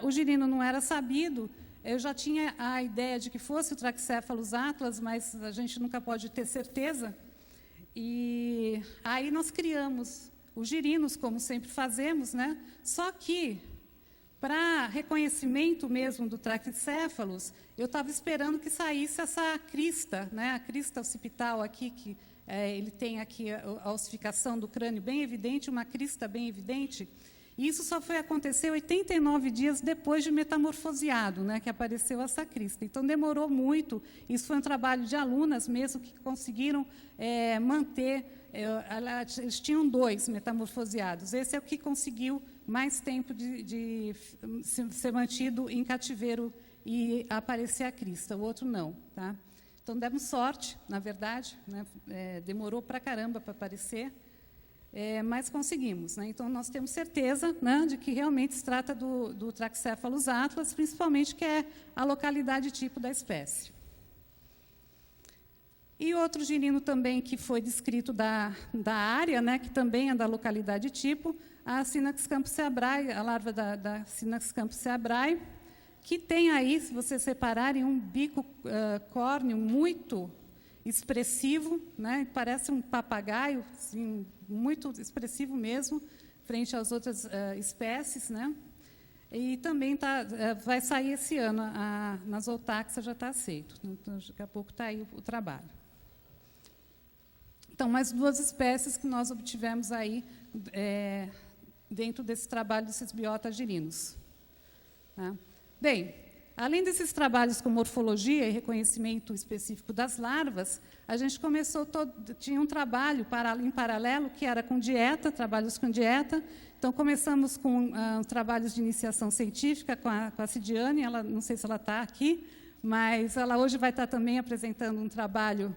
o girino não era sabido, eu já tinha a ideia de que fosse o Trachycephalus atlas, mas a gente nunca pode ter certeza. E aí nós criamos os girinos, como sempre fazemos, né? Só que, para reconhecimento mesmo do Trachycephalus, eu estava esperando que saísse essa crista, né? A crista occipital aqui, que ele tem aqui a ossificação do crânio bem evidente, uma crista bem evidente. E isso só foi acontecer 89 dias depois de metamorfoseado, né, que apareceu essa crista. Então, demorou muito. Isso foi um trabalho de alunas mesmo que conseguiram manter. Eles tinham 2 metamorfoseados. Esse é o que conseguiu mais tempo de ser mantido em cativeiro e aparecer a crista. O outro não. Tá? Então, demos sorte, na verdade. Né, demorou para caramba para aparecer. Mas conseguimos. Né? Então, nós temos certeza, né, de que realmente se trata do Trachycephalus atlas, principalmente que é a localidade tipo da espécie. E outro girino também que foi descrito da área, né, que também é da localidade tipo, a Synax campus-seabrae, a larva da Synax campus-seabrae, que tem aí, se vocês repararem, um bico córneo muito expressivo, né? Parece um papagaio, assim, muito expressivo mesmo, frente às outras espécies, né? E também vai sair esse ano, na Zootaxa já está aceito, então, daqui a pouco está aí o trabalho. Então, mais 2 espécies que nós obtivemos aí dentro desse trabalho desses biotas girinos. Tá? Bem, além desses trabalhos com morfologia e reconhecimento específico das larvas, a gente tinha um trabalho em paralelo, que era com dieta, trabalhos com dieta. Então, começamos com trabalhos de iniciação científica com a Cidiane, não sei se ela está aqui, mas ela hoje vai estar também apresentando um trabalho,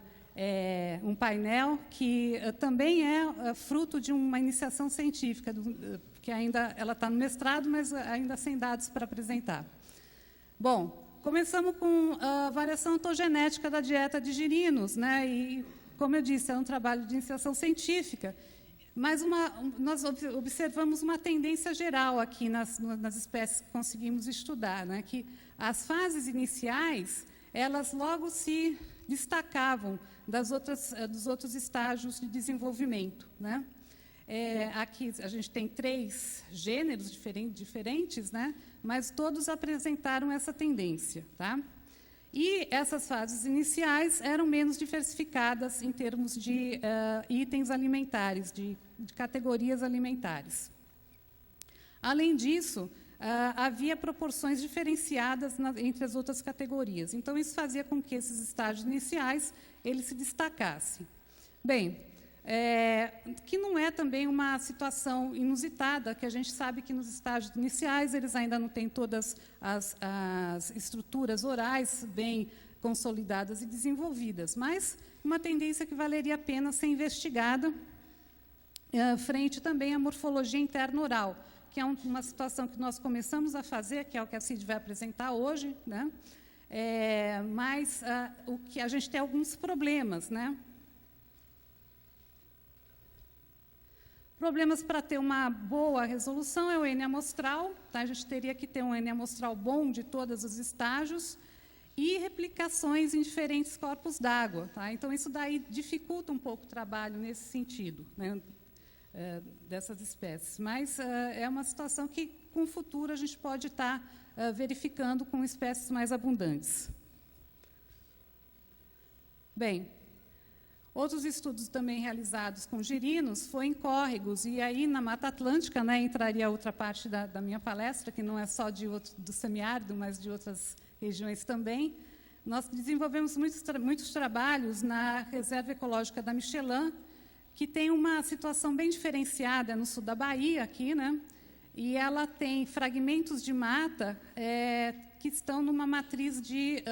um painel, que também é fruto de uma iniciação científica, que ainda ela está no mestrado, mas ainda sem dados para apresentar. Bom, começamos com a variação ontogenética da dieta de girinos, né? E, como eu disse, é um trabalho de iniciação científica, mas nós observamos uma tendência geral aqui nas espécies que conseguimos estudar, né? Que as fases iniciais, elas logo se destacavam dos outros estágios de desenvolvimento, né? Aqui a gente tem 3 gêneros diferentes, né? Mas todos apresentaram essa tendência, tá? E essas fases iniciais eram menos diversificadas em termos de itens alimentares, de categorias alimentares. Além disso, havia proporções diferenciadas entre as outras categorias. Então, isso fazia com que esses estágios iniciais eles se destacassem. Bem, que não é também uma situação inusitada, que a gente sabe que nos estágios iniciais eles ainda não têm todas as estruturas orais bem consolidadas e desenvolvidas, mas uma tendência que valeria a pena ser investigada frente também à morfologia interna oral, que é uma situação que nós começamos a fazer, que é o que a Cid vai apresentar hoje, né? Mas o que a gente tem alguns problemas, né? Problemas para ter uma boa resolução é o N amostral, tá? A gente teria que ter um N amostral bom de todos os estágios e replicações em diferentes corpos d'água, tá? Então, isso daí dificulta um pouco o trabalho nesse sentido, né? Dessas espécies. Mas é uma situação que, com o futuro, a gente pode estar verificando com espécies mais abundantes. Bem, outros estudos também realizados com girinos foi em córregos, e aí na Mata Atlântica, né, entraria outra parte da minha palestra, que não é só do semiárido, mas de outras regiões também. Nós desenvolvemos muitos trabalhos na Reserva Ecológica da Michelin, que tem uma situação bem diferenciada no sul da Bahia, aqui, né? E ela tem fragmentos de mata que estão numa matriz de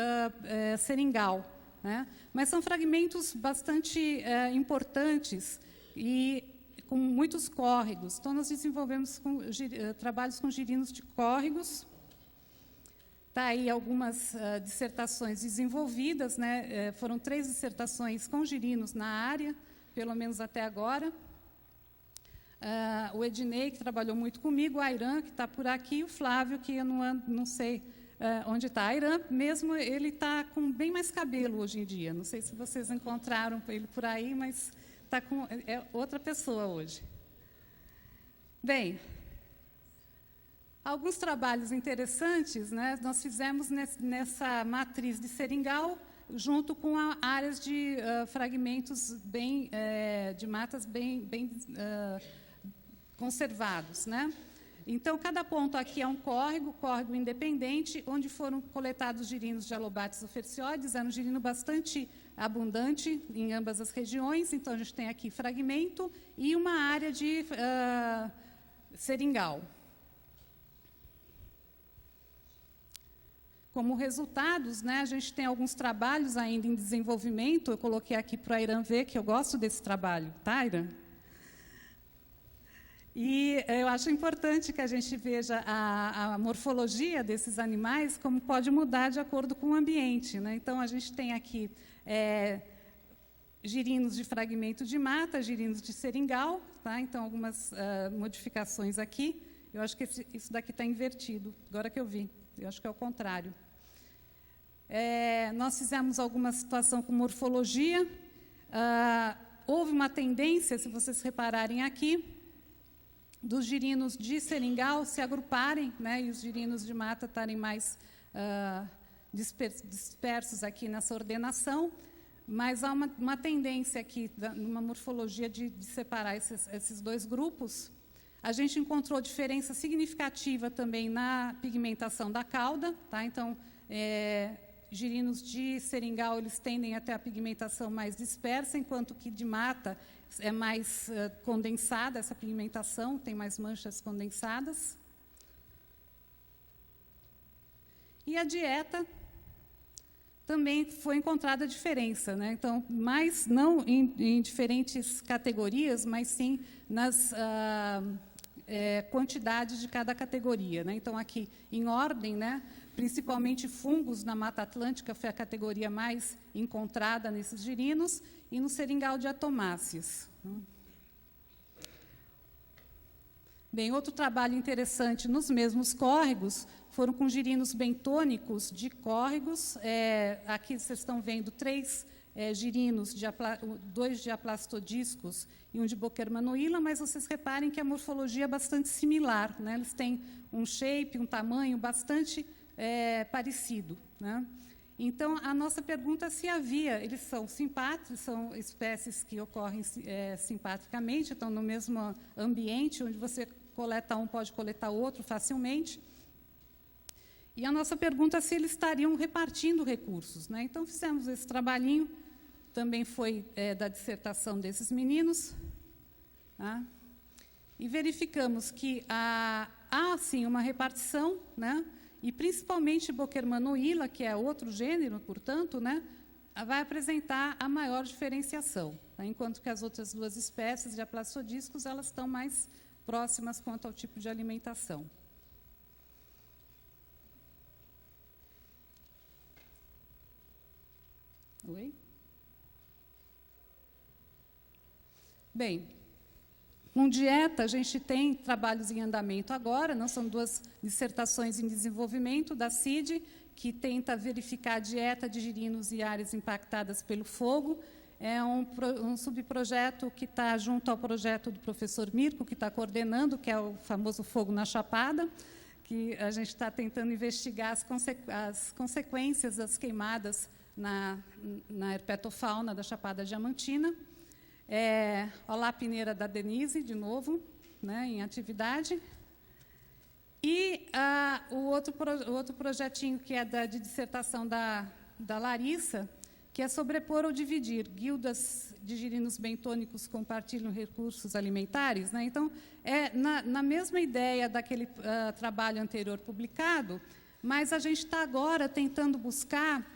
seringal, né? Mas são fragmentos bastante importantes e com muitos córregos. Então, nós desenvolvemos trabalhos com girinos de córregos. Está aí algumas dissertações desenvolvidas, né? Foram 3 dissertações com girinos na área, pelo menos até agora. O Ednei, que trabalhou muito comigo, o Airan, que está por aqui, e o Flávio, que eu não sei onde está. Airan, mesmo, ele está com bem mais cabelo hoje em dia. Não sei se vocês encontraram ele por aí, mas é outra pessoa hoje. Bem, alguns trabalhos interessantes, né, nós fizemos nessa matriz de seringal, junto com áreas de fragmentos de matas bem conservados, né? Então, cada ponto aqui é um córrego independente, onde foram coletados girinos de alobates ofercioides. Era um girino bastante abundante em ambas as regiões. Então, a gente tem aqui fragmento e uma área de seringal. Como resultados, né, a gente tem alguns trabalhos ainda em desenvolvimento. Eu coloquei aqui para o Airan ver, que eu gosto desse trabalho, tá, Airan? E eu acho importante que a gente veja a morfologia desses animais, como pode mudar de acordo com o ambiente, né? Então, a gente tem aqui girinos de fragmento de mata, girinos de seringal, tá? Então, algumas modificações aqui. Eu acho que isso daqui está invertido, agora que eu vi. Eu acho que é o contrário. Nós fizemos alguma situação com morfologia. Houve uma tendência, se vocês repararem aqui, dos girinos de seringal se agruparem, né, e os girinos de mata estarem mais dispersos aqui nessa ordenação, mas há uma tendência aqui, numa morfologia, de separar esses 2 grupos. A gente encontrou diferença significativa também na pigmentação da cauda, tá? Então, girinos de seringal, eles tendem a ter a pigmentação mais dispersa, enquanto que de mata é mais condensada essa pigmentação, tem mais manchas condensadas. E a dieta também foi encontrada a diferença, né? Então, mas não em diferentes categorias, mas sim nas quantidades de cada categoria, né? Então, aqui, em ordem, né, principalmente fungos na Mata Atlântica foi a categoria mais encontrada nesses girinos, e no seringal de atomáceas. Bem, outro trabalho interessante nos mesmos córregos foram com girinos bentônicos de córregos. Aqui vocês estão vendo 3 girinos, 2 de aplastodiscos e um de Boquermanoila, mas vocês reparem que a morfologia é bastante similar, né? Eles têm um shape, um tamanho bastante parecido, né? Então, a nossa pergunta é se havia, eles são simpátricos, são espécies que ocorrem simpatricamente, estão no mesmo ambiente, onde você coleta um, pode coletar outro facilmente. E a nossa pergunta é se eles estariam repartindo recursos, né? Então, fizemos esse trabalhinho, também foi da dissertação desses meninos, tá? E verificamos que há, sim, uma repartição, né? E, principalmente, Boquermanoila, que é outro gênero, portanto, né, vai apresentar a maior diferenciação, tá? Enquanto que as outras 2 espécies de aplastodiscos elas estão mais próximas quanto ao tipo de alimentação. Oi? Bem, com dieta, a gente tem trabalhos em andamento agora, não são 2 dissertações em desenvolvimento da CID, que tenta verificar a dieta de girinos e áreas impactadas pelo fogo. É um subprojeto que está junto ao projeto do professor Mirko, que está coordenando, que é o famoso Fogo na Chapada, que a gente está tentando investigar as consequências das queimadas na herpetofauna da Chapada Diamantina. Olá, Pineira da Denise, de novo, né, em atividade. E o outro projetinho, que é de dissertação da Larissa, que é sobrepor ou dividir. Guildas de girinos bentônicos compartilham recursos alimentares, né? Então, na mesma ideia daquele trabalho anterior publicado, mas a gente está agora tentando buscar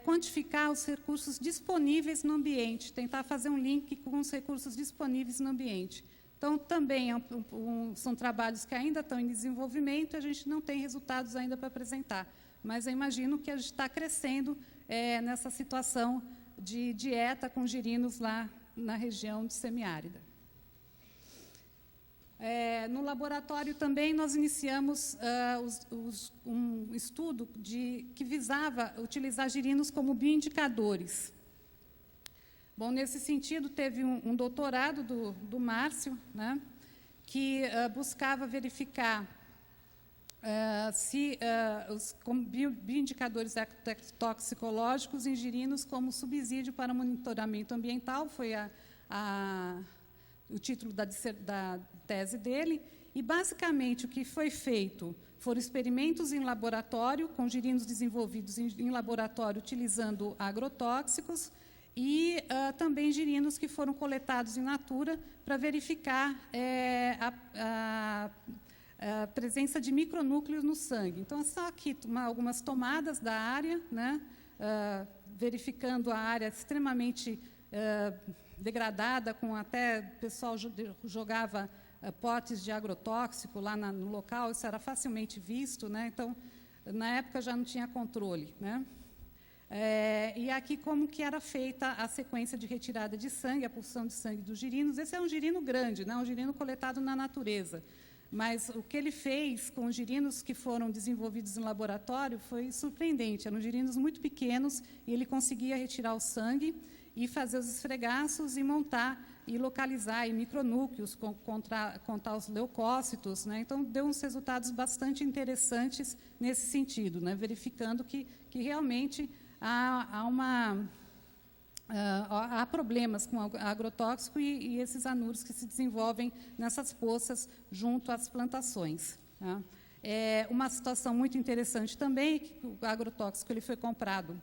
quantificar os recursos disponíveis no ambiente, tentar fazer um link com os recursos disponíveis no ambiente. Então, também são trabalhos que ainda estão em desenvolvimento e a gente não tem resultados ainda para apresentar. Mas eu imagino que a gente está crescendo nessa situação de dieta com girinos lá na região de semiárida. No laboratório também nós iniciamos um estudo que visava utilizar girinos como bioindicadores. Bom, nesse sentido, teve um doutorado do Márcio, né, que buscava verificar se os bioindicadores toxicológicos em girinos como subsídio para monitoramento ambiental, foi o título da tese dele, e, basicamente, o que foi feito foram experimentos em laboratório, com girinos desenvolvidos em laboratório utilizando agrotóxicos, e também girinos que foram coletados em natura para verificar a presença de micronúcleos no sangue. Então, só aqui algumas tomadas da área, né, verificando a área extremamente degradada, com até o pessoal jogava potes de agrotóxico lá no local, isso era facilmente visto, né? Então, na época já não tinha controle, né? E aqui como que era feita a sequência de retirada de sangue, a pulsão de sangue dos girinos. Esse é um girino grande, né? Um girino coletado na natureza. Mas o que ele fez com os girinos que foram desenvolvidos em laboratório foi surpreendente. Eram girinos muito pequenos e ele conseguia retirar o sangue e fazer os esfregaços e montar e localizar em micronúcleos, contar os leucócitos, né? Então, deu uns resultados bastante interessantes nesse sentido, né? Verificando que realmente há problemas com agrotóxico e esses anúrios que se desenvolvem nessas poças junto às plantações, tá? Uma situação muito interessante também, que o agrotóxico ele foi comprado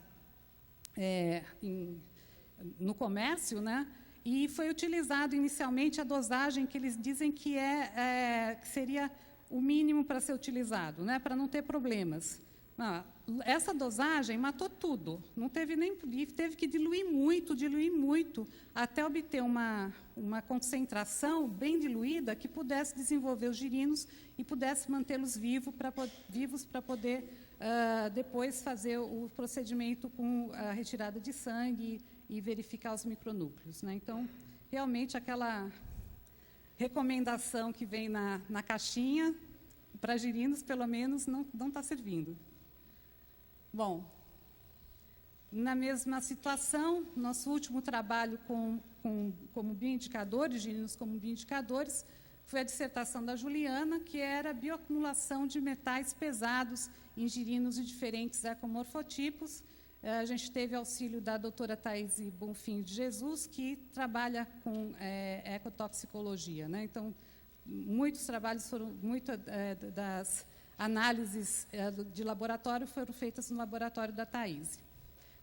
no comércio, né? E foi utilizado inicialmente a dosagem que eles dizem que que seria o mínimo para ser utilizado, né? Para não ter problemas. Essa dosagem matou tudo, não teve nem, teve que diluir muito, até obter uma concentração bem diluída que pudesse desenvolver os girinos e pudesse mantê-los vivos para poder depois fazer o procedimento com a retirada de sangue e verificar os micronúcleos, né? Então, realmente, aquela recomendação que vem na caixinha, para girinos, pelo menos, não está servindo. Bom, na mesma situação, nosso último trabalho como bioindicadores, girinos como bioindicadores, foi a dissertação da Juliana, que era a bioacumulação de metais pesados em girinos de diferentes ecomorfotipos. A gente teve auxílio da doutora Thaís Bonfim de Jesus, que trabalha com ecotoxicologia, né? Então, muitos trabalhos das análises de laboratório foram feitas no laboratório da Thaís.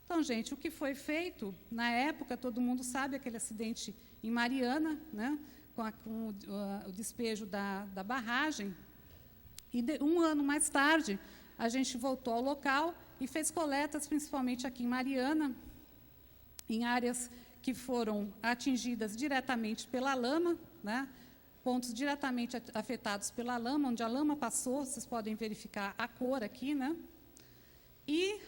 Então, gente, o que foi feito, na época, todo mundo sabe, aquele acidente em Mariana, né, com o despejo da barragem, e um ano mais tarde, a gente voltou ao local e fez coletas, principalmente aqui em Mariana, em áreas que foram atingidas diretamente pela lama, né, pontos diretamente afetados pela lama, onde a lama passou, vocês podem verificar a cor aqui, né, e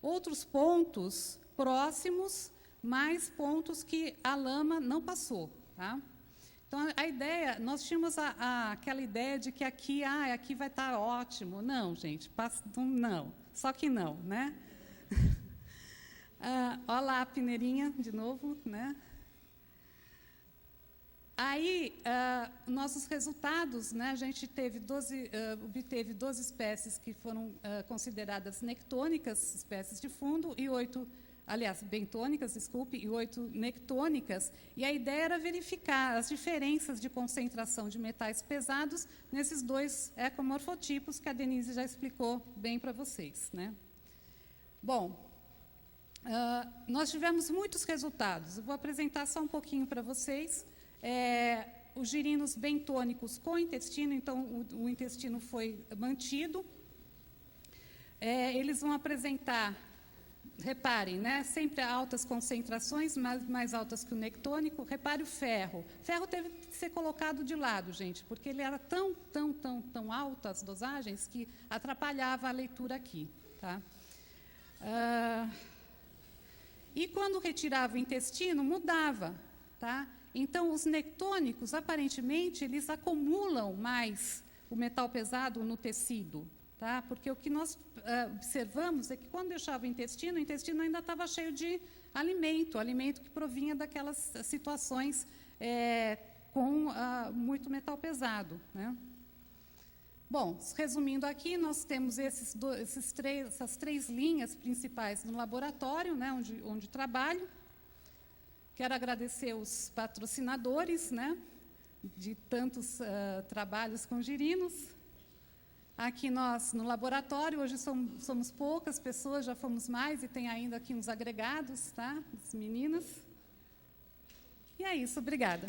outros pontos próximos, mais pontos que a lama não passou. Tá? Então, a ideia, nós tínhamos aquela ideia de que aqui vai estar ótimo. Não, gente, não, só que não. Né? Olha lá a peneirinha, de novo. Né? Aí, nossos resultados, né, a gente obteve 12 espécies que foram consideradas nectônicas, espécies de fundo, e 8, aliás, bentônicas, desculpe, e 8 nectônicas. E a ideia era verificar as diferenças de concentração de metais pesados nesses 2 ecomorfotipos que a Denise já explicou bem para vocês. Né? Bom, nós tivemos muitos resultados. Eu vou apresentar só um pouquinho para vocês. Os girinos bentônicos com intestino, então o intestino foi mantido. Eles vão apresentar, reparem, né, sempre altas concentrações, mais altas que o nectônico. Repare o ferro. O ferro teve que ser colocado de lado, gente, porque ele era tão alto, as dosagens, que atrapalhava a leitura aqui. Tá? E quando retirava o intestino, mudava. Tá? Então, os nectônicos, aparentemente, eles acumulam mais o metal pesado no tecido, tá? Porque o que nós observamos é que, quando deixava o intestino ainda estava cheio de alimento que provinha daquelas situações com muito metal pesado. Né? Bom, resumindo aqui, nós temos essas 3 linhas principais no laboratório, né, onde trabalho. Quero agradecer os patrocinadores, né, de tantos trabalhos com girinos. Aqui nós, no laboratório, hoje somos poucas pessoas, já fomos mais, e tem ainda aqui uns agregados, tá, as meninas. E é isso, obrigada.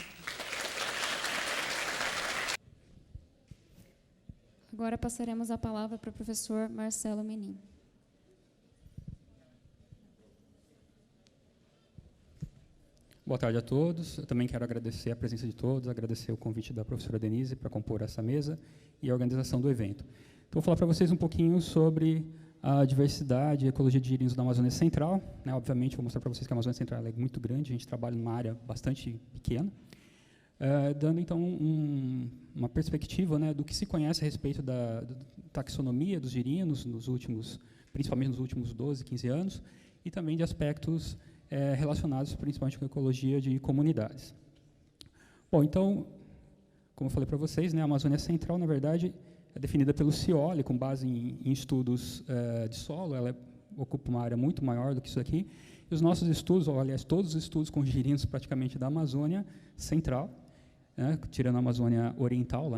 Agora passaremos a palavra para o professor Marcelo Menin. Boa tarde a todos. Eu também quero agradecer a presença de todos, agradecer o convite da professora Denise para compor essa mesa e a organização do evento. Então, vou falar para vocês um pouquinho sobre a diversidade e ecologia de girinos da Amazônia Central. Né? Obviamente, vou mostrar para vocês que a Amazônia Central é muito grande, a gente trabalha numa área bastante pequena, dando, então, uma perspectiva, né, do que se conhece a respeito da taxonomia dos girinos, principalmente nos últimos 12, 15 anos, e também de aspectos relacionados principalmente com a ecologia de comunidades. Bom, então, como eu falei para vocês, né, a Amazônia Central, na verdade, é definida pelo CIOLE, com base em estudos de solo. Ela ocupa uma área muito maior do que isso aqui. E os nossos estudos, ou, aliás, todos os estudos com girinos praticamente da Amazônia Central, né, tirando a Amazônia Oriental,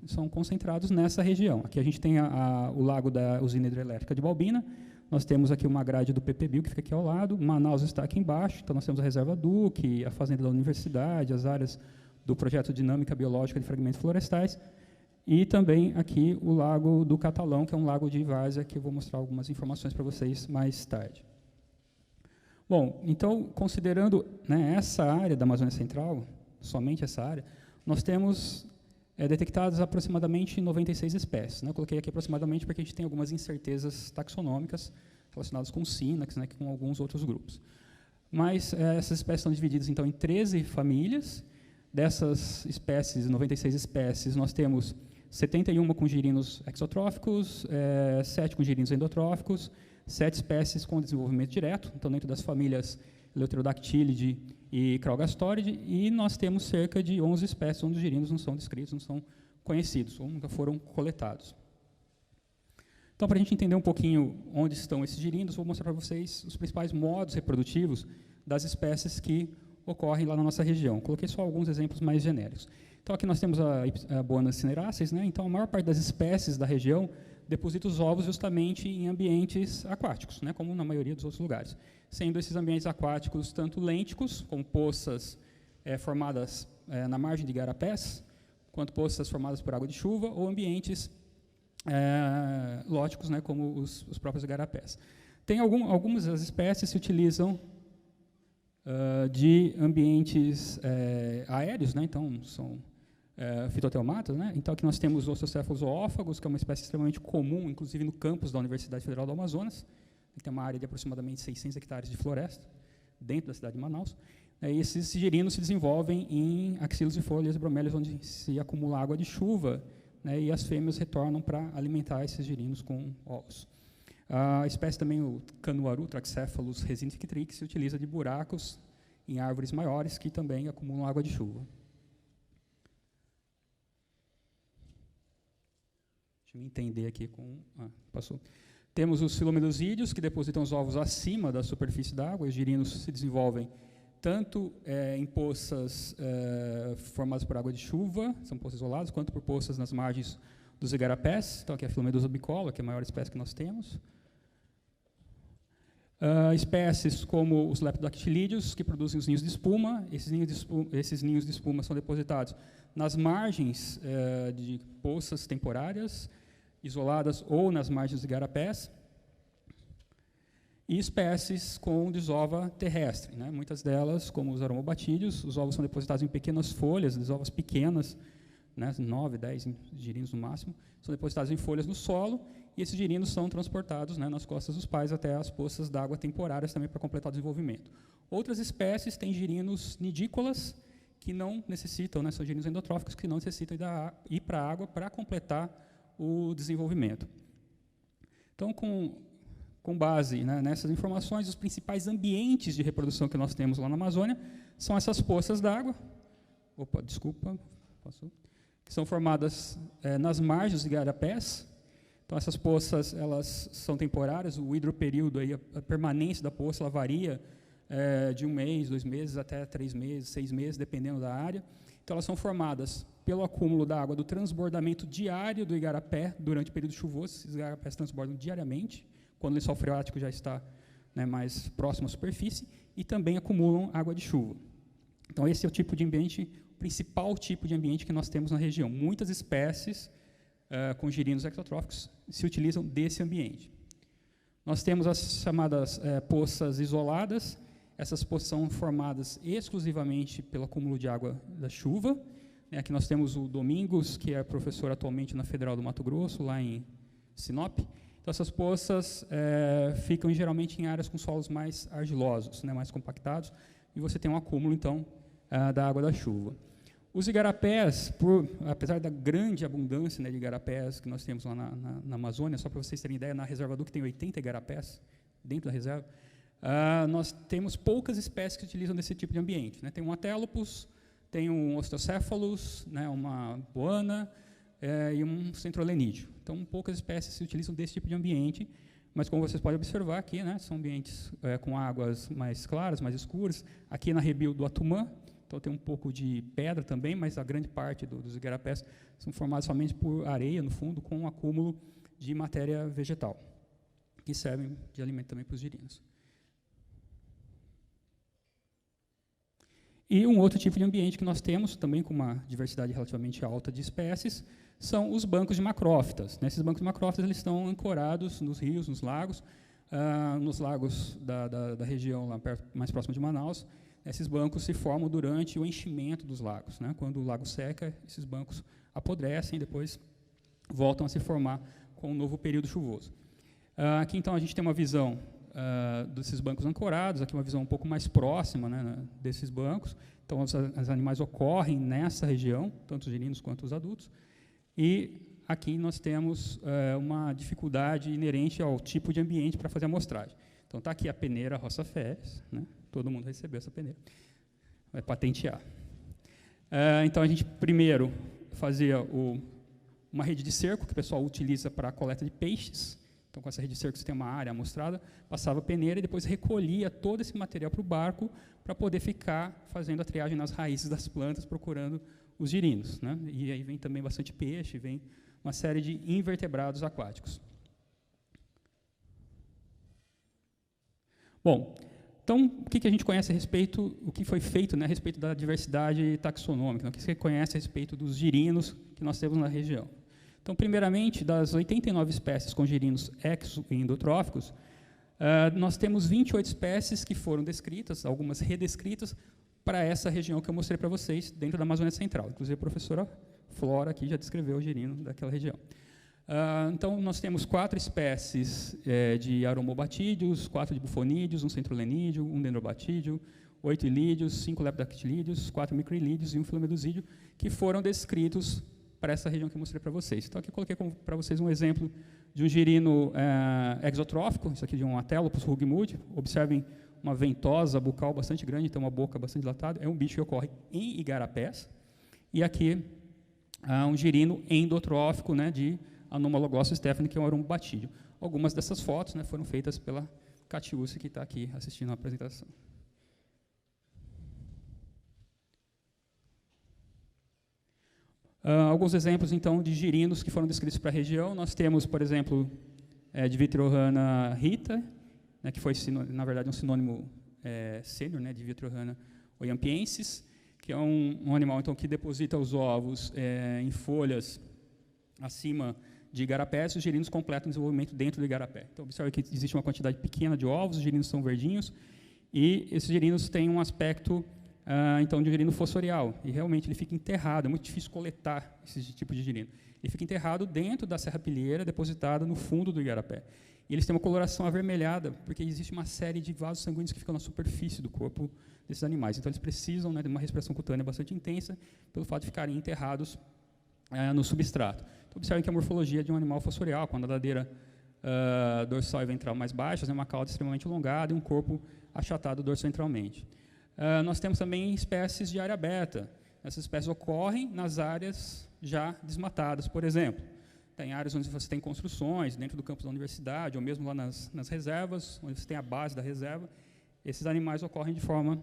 são concentrados nessa região. Aqui a gente tem o lago da usina hidrelétrica de Balbina. Nós temos aqui uma grade do PPBio, que fica aqui ao lado. Manaus está aqui embaixo. Então, nós temos a Reserva Duque, a Fazenda da Universidade, as áreas do Projeto Dinâmica Biológica de Fragmentos Florestais. E também aqui o Lago do Catalão, que é um lago de várzea, que eu vou mostrar algumas informações para vocês mais tarde. Bom, então, considerando, né, essa área da Amazônia Central, somente essa área, nós temos detectadas aproximadamente 96 espécies. Né? Eu coloquei aqui aproximadamente porque a gente tem algumas incertezas taxonômicas relacionadas com o sínax, né, com alguns outros grupos. Mas essas espécies são divididas, então, em 13 famílias, Dessas espécies, 96 espécies, nós temos 71 com girinos exotróficos, 7 com girinos endotróficos, 7 espécies com desenvolvimento direto, então dentro das famílias Eleuterodactylidae e Craugastoridae, e nós temos cerca de 11 espécies onde os girinos não são descritos, não são conhecidos, ou nunca foram coletados. Então, para a gente entender um pouquinho onde estão esses girinos, vou mostrar para vocês os principais modos reprodutivos das espécies que ocorrem lá na nossa região. Coloquei só alguns exemplos mais genéricos. Então, aqui nós temos a Boana cineraceis, né? Então, a maior parte das espécies da região deposita os ovos justamente em ambientes aquáticos, né? Como na maioria dos outros lugares. Sendo esses ambientes aquáticos tanto lênticos, como poças formadas na margem de igarapés, quanto poças formadas por água de chuva, ou ambientes lóticos, né? Como os próprios igarapés. Tem algumas das espécies se utilizam de ambientes aéreos, né? Então, são fitoteomatas, né? Então, aqui nós temos os osteocéfalos zoófagos, que é uma espécie extremamente comum, inclusive no campus da Universidade Federal do Amazonas. Ele tem uma área de aproximadamente 600 hectares de floresta, dentro da cidade de Manaus. E esses girinos se desenvolvem em axilos e folhas e bromélias, onde se acumula água de chuva, né? E as fêmeas retornam para alimentar esses girinos com ovos. A espécie também, o canuaru, Traxcephalus resinifictrix, se utiliza de buracos em árvores maiores que também acumulam água de chuva. Deixa eu me entender aqui com... passou. Temos os filomelusídeos, que depositam os ovos acima da superfície da água. Os girinos se desenvolvem tanto em poças formadas por água de chuva, são poças isoladas, quanto por poças nas margens dos igarapés. Então, aqui é a Filomedusa bicolor, que é a maior espécie que nós temos. Espécies como os leptodactilídeos, que produzem os ninhos de espuma. Esses ninhos de espuma são depositados nas margens de poças temporárias, isoladas ou nas margens dos igarapés. E espécies com desova terrestre, né? Muitas delas, como os aromobatídeos, os ovos são depositados em pequenas folhas, desovas pequenas, né? 9, 10 girinos no máximo, são depositados em folhas no solo, e esses girinos são transportados, né, nas costas dos pais até as poças d'água temporárias também para completar o desenvolvimento. Outras espécies têm girinos nidícolas, que não necessitam, né, são girinos endotróficos, que não necessitam ir para a água para completar o desenvolvimento. Então, com base, né, nessas informações, os principais ambientes de reprodução que nós temos lá na Amazônia são essas poças d'água, que são formadas nas margens dos igarapés. Então, essas poças, elas são temporárias, o hidroperíodo, aí, a permanência da poça, ela varia de 1 mês, 2 meses, até 3 meses, 6 meses, dependendo da área. Então, elas são formadas pelo acúmulo da água do transbordamento diário do igarapé durante o período chuvoso. Esses igarapés transbordam diariamente, quando o lençol freático já está, né, mais próximo à superfície, e também acumulam água de chuva. Então, esse é o tipo de ambiente, o principal tipo de ambiente que nós temos na região. Muitas espécies com girinos exotróficos se utilizam desse ambiente. Nós temos as chamadas poças isoladas. Essas poças são formadas exclusivamente pelo acúmulo de água da chuva. Aqui nós temos o Domingos, que é professor atualmente na Federal do Mato Grosso, lá em Sinop. Então, essas poças ficam geralmente em áreas com solos mais argilosos, né, mais compactados, e você tem um acúmulo, então, da água da chuva. Os igarapés, apesar da grande abundância, né, de igarapés que nós temos lá na Amazônia, só para vocês terem ideia, na reserva Duque tem 80 igarapés dentro da reserva, nós temos poucas espécies que utilizam desse tipo de ambiente, né? Tem um Atelopus, tem um Osteocéphalus, né, uma Boana e um Centrolenídeo. Então, poucas espécies se utilizam desse tipo de ambiente, mas como vocês podem observar aqui, né, são ambientes com águas mais claras, mais escuras. Aqui na Rebio do Atumã, então tem um pouco de pedra também, mas a grande parte dos igarapés são formados somente por areia, no fundo, com um acúmulo de matéria vegetal, que servem de alimento também para os girinos. E um outro tipo de ambiente que nós temos, também com uma diversidade relativamente alta de espécies, são os bancos de macrófitas. Nesses bancos de macrófitas, eles estão ancorados nos rios, nos lagos da região lá perto, mais próxima de Manaus. Esses bancos se formam durante o enchimento dos lagos, né? Quando o lago seca, esses bancos apodrecem e depois voltam a se formar com um novo período chuvoso. Aqui, então, a gente tem uma visão desses bancos ancorados, aqui uma visão um pouco mais próxima, né, desses bancos. Então, os animais ocorrem nessa região, tanto os girinos quanto os adultos. E aqui nós temos uma dificuldade inerente ao tipo de ambiente para fazer a amostragem. Então, está aqui a peneira Roça Férez, né? Todo mundo recebeu essa peneira, vai patentear. Então, a gente primeiro fazia uma rede de cerco, que o pessoal utiliza para a coleta de peixes. Então, com essa rede de cerco, você tem uma área amostrada, passava a peneira e depois recolhia todo esse material para o barco para poder ficar fazendo a triagem nas raízes das plantas, procurando os girinos, né? E aí vem também bastante peixe, vem uma série de invertebrados aquáticos. Bom, então, o que a gente conhece a respeito, o que foi feito, né, a respeito da diversidade taxonômica, o que você conhece a respeito dos girinos que nós temos na região? Então, primeiramente, das 89 espécies com girinos exo- e endotróficos, nós temos 28 espécies que foram descritas, algumas redescritas, para essa região que eu mostrei para vocês, dentro da Amazônia Central. Inclusive, a professora Flora aqui já descreveu o girino daquela região. Então, nós temos 4 espécies de aromobatídeos, 4 de bufonídeos, um centrolenídeo, um dendrobatídeo, 8 ilídeos, 5 lepidactilídeos, 4 microilídeos e um filomedusídeo, que foram descritos para essa região que eu mostrei para vocês. Então, aqui eu coloquei para vocês um exemplo de um girino exotrófico, isso aqui de um Atelopus rugmudi. Observem uma ventosa bucal bastante grande, então uma boca bastante dilatada. É um bicho que ocorre em igarapés. E aqui, um girino endotrófico, né, de Anomaloglossus stephani, que é um aromobatídeo. Algumas dessas fotos, né, foram feitas pela Catiúcia, que está aqui assistindo a apresentação. Alguns exemplos, então, de girinos que foram descritos para a região. Nós temos, por exemplo, Divitrorhana rita, né, que foi, na verdade, um sinônimo sênior, né, de Divitrorhana oyampiensis, que é um animal então, que deposita os ovos em folhas acima de igarapés, e os girinos completam o desenvolvimento dentro do igarapé. Então, observe que existe uma quantidade pequena de ovos, os girinos são verdinhos, e esses girinos têm um aspecto então, de girino fossorial, e realmente ele fica enterrado, é muito difícil coletar esse tipo de girino. Ele fica enterrado dentro da serrapilheira, depositada no fundo do igarapé. E eles têm uma coloração avermelhada, porque existe uma série de vasos sanguíneos que ficam na superfície do corpo desses animais. Então, eles precisam, né, de uma respiração cutânea bastante intensa, pelo fato de ficarem enterrados no substrato. Então, observem que a morfologia de um animal fossorial, com a nadadeira dorsal e ventral mais baixas, uma cauda extremamente alongada e um corpo achatado dorsoventralmente. Nós temos também espécies de área aberta. Essas espécies ocorrem nas áreas já desmatadas, por exemplo. Tem áreas onde você tem construções, dentro do campus da universidade, ou mesmo lá nas reservas, onde você tem a base da reserva. Esses animais ocorrem de forma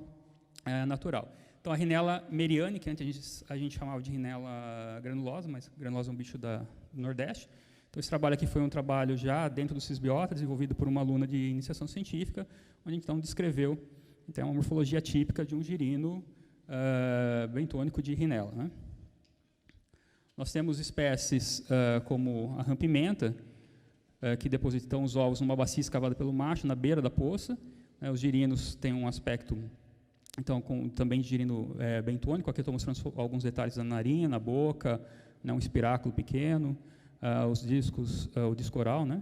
natural. Então, a Rhinella meriani, que antes a gente chamava de Rhinella granulosa, mas granulosa é um bicho do Nordeste. Então, esse trabalho aqui foi um trabalho já dentro do Cisbiota, desenvolvido por uma aluna de iniciação científica, onde, então, descreveu então, uma morfologia típica de um girino bentônico de Rhinella, né? Nós temos espécies como a rã-pimenta, que depositam os ovos numa bacia escavada pelo macho, na beira da poça. Os girinos têm um aspecto, então, também de girino bentônico. Aqui eu estou mostrando alguns detalhes na narina, na boca, né, um espiráculo pequeno, os discos, o disco oral, né?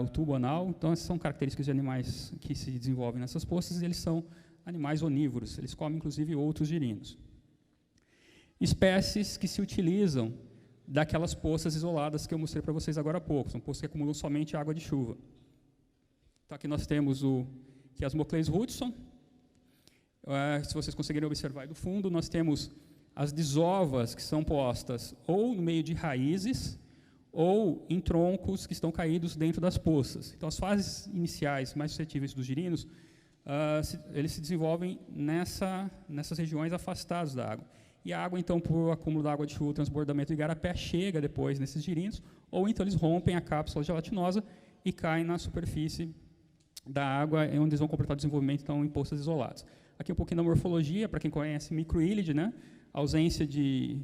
O tubo anal. Então, essas são características de animais que se desenvolvem nessas poças, e eles são animais onívoros, eles comem, inclusive, outros girinos. Espécies que se utilizam daquelas poças isoladas que eu mostrei para vocês agora há pouco, são poças que acumulam somente água de chuva. Então, aqui nós temos o Chiasmocles hudson. Se vocês conseguirem observar aí do fundo, nós temos as desovas que são postas ou no meio de raízes, ou em troncos que estão caídos dentro das poças. Então, as fases iniciais mais suscetíveis dos girinos, eles se desenvolvem nessas regiões afastadas da água. E a água, então, por acúmulo da água de chuva, transbordamento do igarapé, chega depois nesses girinos, ou então eles rompem a cápsula gelatinosa e caem na superfície da água, onde eles vão completar o desenvolvimento, então, em poças isoladas. Aqui um pouquinho da morfologia, para quem conhece microílide, né? A ausência de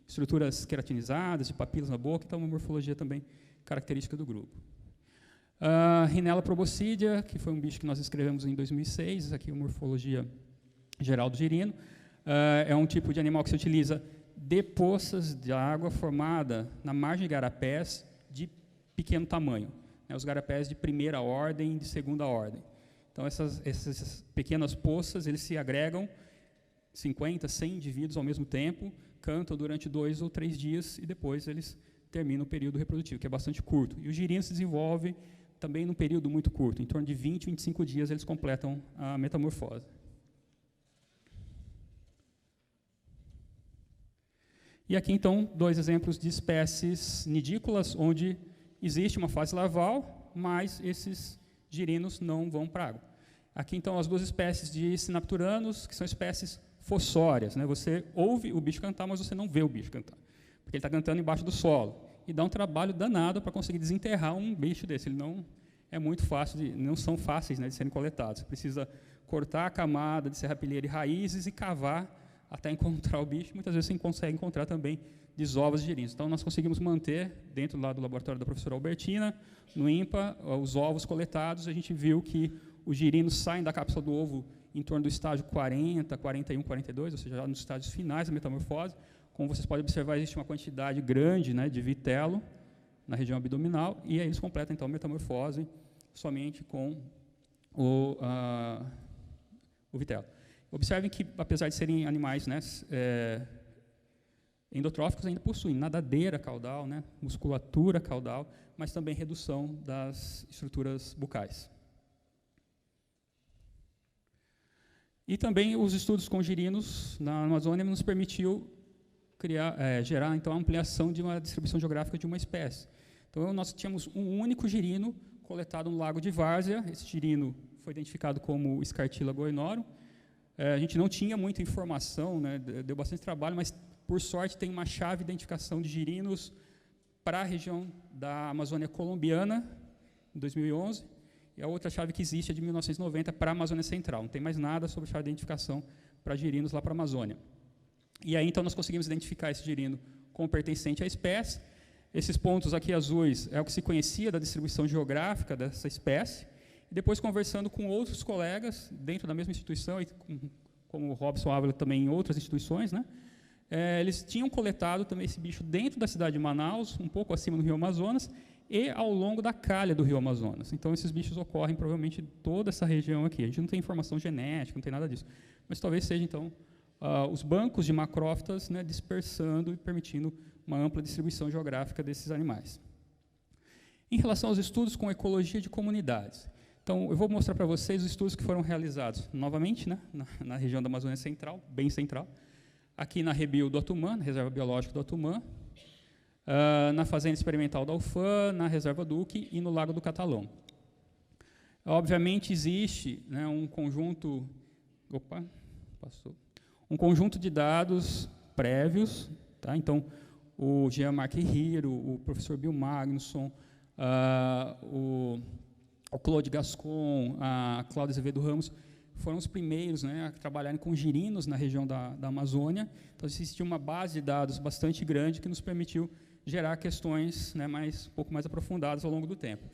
estruturas queratinizadas, de papilas na boca, então uma morfologia também característica do grupo. Rhinella proboscidea, que foi um bicho que nós escrevemos em 2006, aqui a morfologia geral do girino. É um tipo de animal que se utiliza de poças de água formada na margem de igarapés de pequeno tamanho. né, os garapés de primeira ordem e de segunda ordem. Então, essas pequenas poças, eles se agregam 50, 100 indivíduos ao mesmo tempo, cantam durante 2 ou 3 dias e depois eles terminam o período reprodutivo, que é bastante curto. E o girino se desenvolve também num período muito curto, em torno de 20, 25 dias eles completam a metamorfose. E aqui, então, 2 exemplos de espécies nidícolas, onde existe uma fase larval, mas esses girinos não vão para a água. Aqui, então, as 2 espécies de sinapturanos, que são espécies fossórias, né? Você ouve o bicho cantar, mas você não vê o bicho cantar, porque ele está cantando embaixo do solo. E dá um trabalho danado para conseguir desenterrar um bicho desse. Ele não é muito fácil, não são fáceis, né, de serem coletados. Você precisa cortar a camada de serrapilheira e raízes e cavar até encontrar o bicho. Muitas vezes você consegue encontrar também desovas de girinos. Então, nós conseguimos manter, dentro lá do laboratório da professora Albertina, no INPA, os ovos coletados. A gente viu que os girinos saem da cápsula do ovo em torno do estágio 40, 41, 42, ou seja, já nos estágios finais da metamorfose. Como vocês podem observar, existe uma quantidade grande, né, de vitelo na região abdominal, e aí eles completam, então, a metamorfose somente com o vitelo. Observem que, apesar de serem animais, né, endotróficos, ainda possuem nadadeira caudal, né, musculatura caudal, mas também redução das estruturas bucais. E também os estudos com girinos na Amazônia nos permitiu gerar, então, a ampliação de uma distribuição geográfica de uma espécie. Então, nós tínhamos um único girino coletado no Lago de Várzea. Esse girino foi identificado como Scartilla goinorum. A gente não tinha muita informação, né, deu bastante trabalho, mas, por sorte, tem uma chave de identificação de girinos para a região da Amazônia colombiana, em 2011, e a outra chave que existe é de 1990 para a Amazônia Central. Não tem mais nada sobre chave de identificação para girinos lá para a Amazônia. E aí, então, nós conseguimos identificar esse girino como pertencente à espécie. Esses pontos aqui azuis é o que se conhecia da distribuição geográfica dessa espécie. E depois, conversando com outros colegas dentro da mesma instituição, e como o Robson Ávila também em outras instituições, né, eles tinham coletado também esse bicho dentro da cidade de Manaus, um pouco acima do Rio Amazonas, e ao longo da calha do Rio Amazonas. Então, esses bichos ocorrem provavelmente em toda essa região aqui. A gente não tem informação genética, não tem nada disso. Mas talvez seja, então, os bancos de macrófitas, né, dispersando e permitindo uma ampla distribuição geográfica desses animais. Em relação aos estudos com ecologia de comunidades, então, eu vou mostrar para vocês os estudos que foram realizados, novamente, né, na região da Amazônia Central, bem central, aqui na Rebio do Atumã, na Reserva Biológica do Atumã, na Fazenda Experimental da UFAM, na Reserva Duque e no Lago do Catalão. Obviamente, existe, né, um conjunto de dados prévios, tá? Então, o Jean-Marc Hiro, o professor Bill Magnusson, o Claude Gascon, a Cláudia Azevedo Ramos, foram os primeiros, né, a trabalharem com girinos na região da Amazônia. Então, existia uma base de dados bastante grande que nos permitiu gerar questões, né, um pouco mais aprofundadas ao longo do tempo.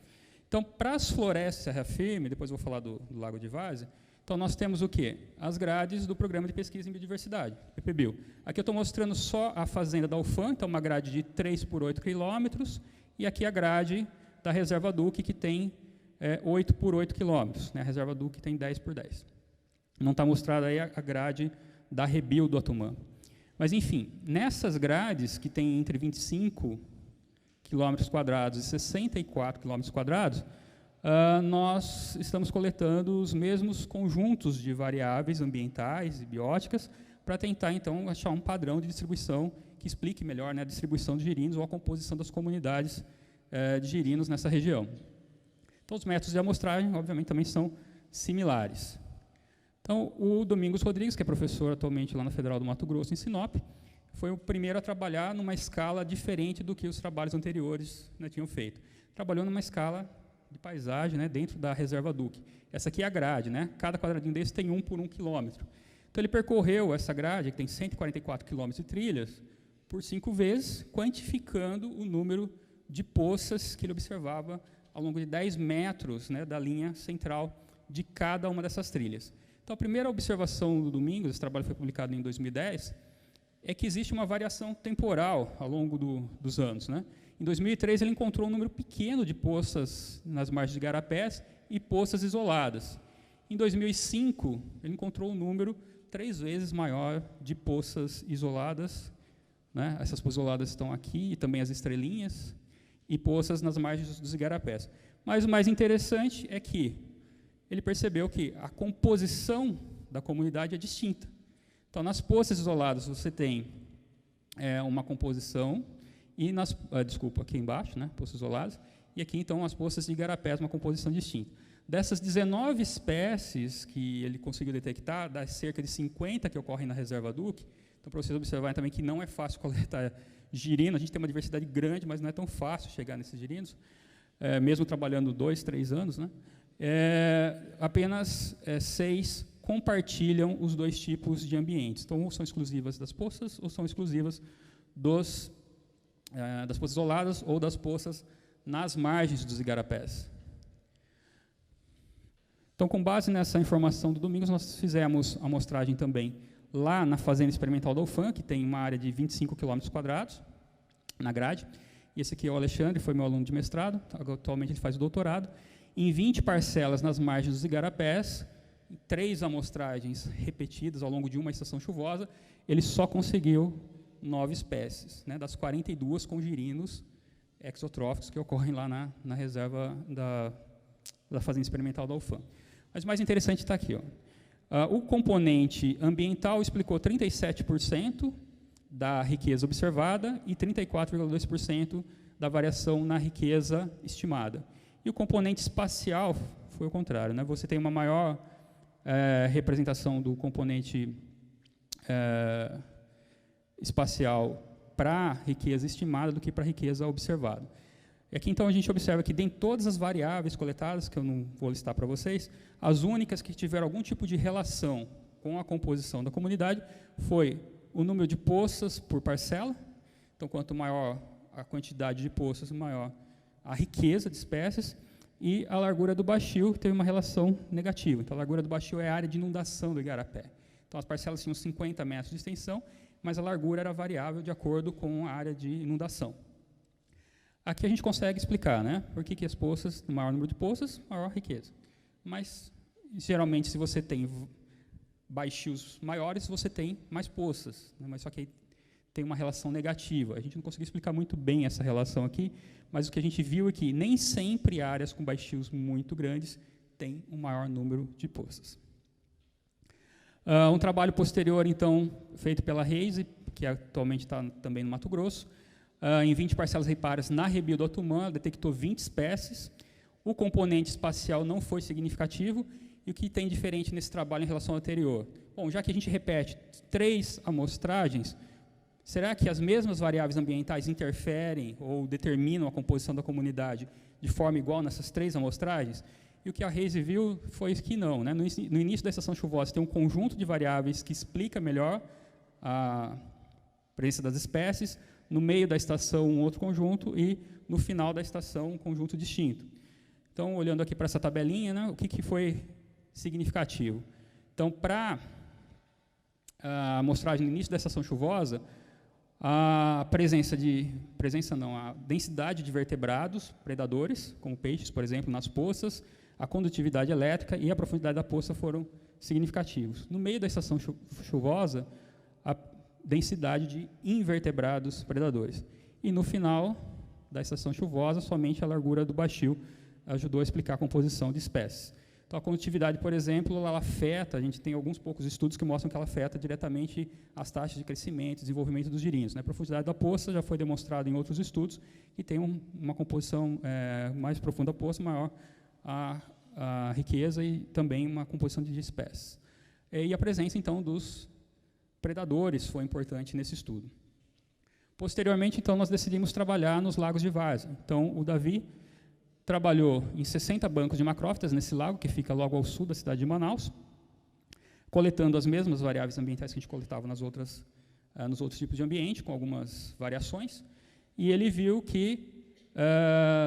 Então, para as florestas serra-firme, depois eu vou falar do Lago de Várzea, então nós temos o quê? As grades do Programa de Pesquisa em Biodiversidade, PPBio. Aqui eu estou mostrando só a fazenda da UFAM, então uma grade de 3 por 8 quilômetros, e aqui a grade da Reserva Duque, que tem 8 por 8 quilômetros, né? A Reserva Duque tem 10 por 10. Não está mostrada aí a grade da Rebio do Atumã. Mas, enfim, nessas grades, que tem entre 25 quilômetros quadrados e 64 quilômetros quadrados, nós estamos coletando os mesmos conjuntos de variáveis ambientais e bióticas para tentar, então, achar um padrão de distribuição que explique melhor, né, a distribuição de girinos ou a composição das comunidades de girinos nessa região. Então, os métodos de amostragem, obviamente, também são similares. Então, o Domingos Rodrigues, que é professor atualmente lá na Federal do Mato Grosso, em Sinop, foi o primeiro a trabalhar numa escala diferente do que os trabalhos anteriores, né, tinham feito. Trabalhou numa escala de paisagem, né, dentro da Reserva Duque. Essa aqui é a grade, né? Cada quadradinho desse tem 1 por 1 quilômetro. Então, ele percorreu essa grade, que tem 144 quilômetros de trilhas, por 5 vezes, quantificando o número de poças que ele observava ao longo de 10 metros, né, da linha central de cada uma dessas trilhas. Então, a primeira observação do Domingos, esse trabalho foi publicado em 2010, é que existe uma variação temporal ao longo dos anos, né? Em 2003, ele encontrou um número pequeno de poças nas margens de igarapés e poças isoladas. Em 2005, ele encontrou um número 3 vezes maior de poças isoladas, né? Essas poças isoladas estão aqui, e também as estrelinhas, e poças nas margens dos igarapés. Mas o mais interessante é que ele percebeu que a composição da comunidade é distinta. Então, nas poças isoladas, você tem uma composição, e aqui embaixo, né, poças isoladas, e aqui, então, as poças de igarapés, uma composição distinta. Dessas 19 espécies que ele conseguiu detectar, das cerca de 50 que ocorrem na reserva Duque, então, para vocês observarem também que não é fácil coletar girino, a gente tem uma diversidade grande, mas não é tão fácil chegar nesses girinos, mesmo trabalhando 2, 3 anos, né, apenas 6 compartilham os 2 tipos de ambientes. Então, ou são exclusivas das poças, ou são exclusivas das poças isoladas ou das poças nas margens dos igarapés. Então, com base nessa informação do Domingos, nós fizemos a amostragem também lá na Fazenda Experimental da UFAM, que tem uma área de 25 km², na grade. E esse aqui é o Alexandre, foi meu aluno de mestrado, atualmente ele faz o doutorado. Em 20 parcelas nas margens dos igarapés, 3 amostragens repetidas ao longo de uma estação chuvosa, ele só conseguiu 9 espécies, né, das 42 com girinos exotróficos que ocorrem lá na reserva da Fazenda Experimental da UFAM. Mas o mais interessante está aqui. O componente ambiental explicou 37% da riqueza observada e 34,2% da variação na riqueza estimada. E o componente espacial foi o contrário, né? Você tem uma maior representação do componente espacial para a riqueza estimada do que para a riqueza observada. E aqui, então, a gente observa que, dentre todas as variáveis coletadas, que eu não vou listar para vocês, as únicas que tiveram algum tipo de relação com a composição da comunidade foi o número de poças por parcela. Então, quanto maior a quantidade de poças, maior a riqueza de espécies, e a largura do baixio teve uma relação negativa. Então, a largura do baixio é a área de inundação do igarapé. Então, as parcelas tinham 50 metros de extensão, mas a largura era variável de acordo com a área de inundação. Aqui a gente consegue explicar, né, por que as poças, no maior número de poças, maior riqueza. Mas, geralmente, se você tem baixios maiores, você tem mais poças, né, mas só que tem uma relação negativa. A gente não conseguiu explicar muito bem essa relação aqui, mas o que a gente viu é que nem sempre áreas com baixios muito grandes têm um maior número de poças. Um trabalho posterior, então, feito pela Reise, que atualmente está também no Mato Grosso, em 20 parcelas ripárias na Rebio do Otumã, ela detectou 20 espécies. O componente espacial não foi significativo. E o que tem diferente nesse trabalho em relação ao anterior? Bom, já que a gente repete 3 amostragens, será que as mesmas variáveis ambientais interferem ou determinam a composição da comunidade de forma igual nessas 3 amostragens? E o que a Reise viu foi que não, né? No início da estação chuvosa tem um conjunto de variáveis que explica melhor a presença das espécies, no meio da estação um outro conjunto e no final da estação um conjunto distinto. Então, olhando aqui para essa tabelinha, né, o que foi significativo? Então, para a amostragem no início da estação chuvosa, a densidade de vertebrados predadores, como peixes, por exemplo, nas poças, a condutividade elétrica e a profundidade da poça foram significativos. No meio da estação chuvosa, a densidade de invertebrados predadores. E no final da estação chuvosa, somente a largura do baixio ajudou a explicar a composição de espécies. Então, a condutividade, por exemplo, ela afeta, a gente tem alguns poucos estudos que mostram que ela afeta diretamente as taxas de crescimento e desenvolvimento dos girinos, né? A profundidade da poça já foi demonstrado em outros estudos que tem uma composição mais profunda da poça, maior a riqueza e também uma composição de espécies. E a presença, então, dos predadores foi importante nesse estudo. Posteriormente, então, nós decidimos trabalhar nos lagos de várzea. Então, o Davi trabalhou em 60 bancos de macrófitas nesse lago, que fica logo ao sul da cidade de Manaus, coletando as mesmas variáveis ambientais que a gente coletava nos outros tipos de ambiente, com algumas variações, e ele viu que,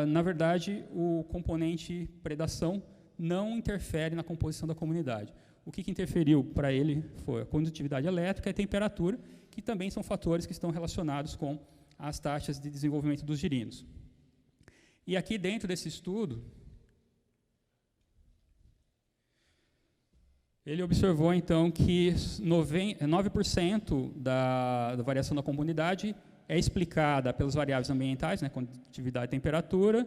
na verdade, o componente predação não interfere na composição da comunidade. O que interferiu para ele foi a condutividade elétrica e a temperatura, que também são fatores que estão relacionados com as taxas de desenvolvimento dos girinos. E aqui dentro desse estudo, ele observou, então, que 9% da variação da comunidade é explicada pelas variáveis ambientais, né, condutividade e temperatura,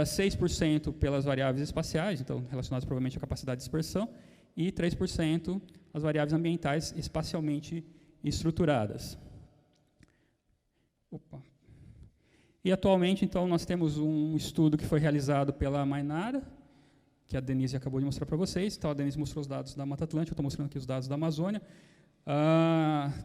6% pelas variáveis espaciais, então, relacionadas provavelmente à capacidade de dispersão, e 3% as variáveis ambientais espacialmente estruturadas. Opa. E, atualmente, então, nós temos um estudo que foi realizado pela Mainara, que a Denise acabou de mostrar para vocês. Então, a Denise mostrou os dados da Mata Atlântica, eu estou mostrando aqui os dados da Amazônia,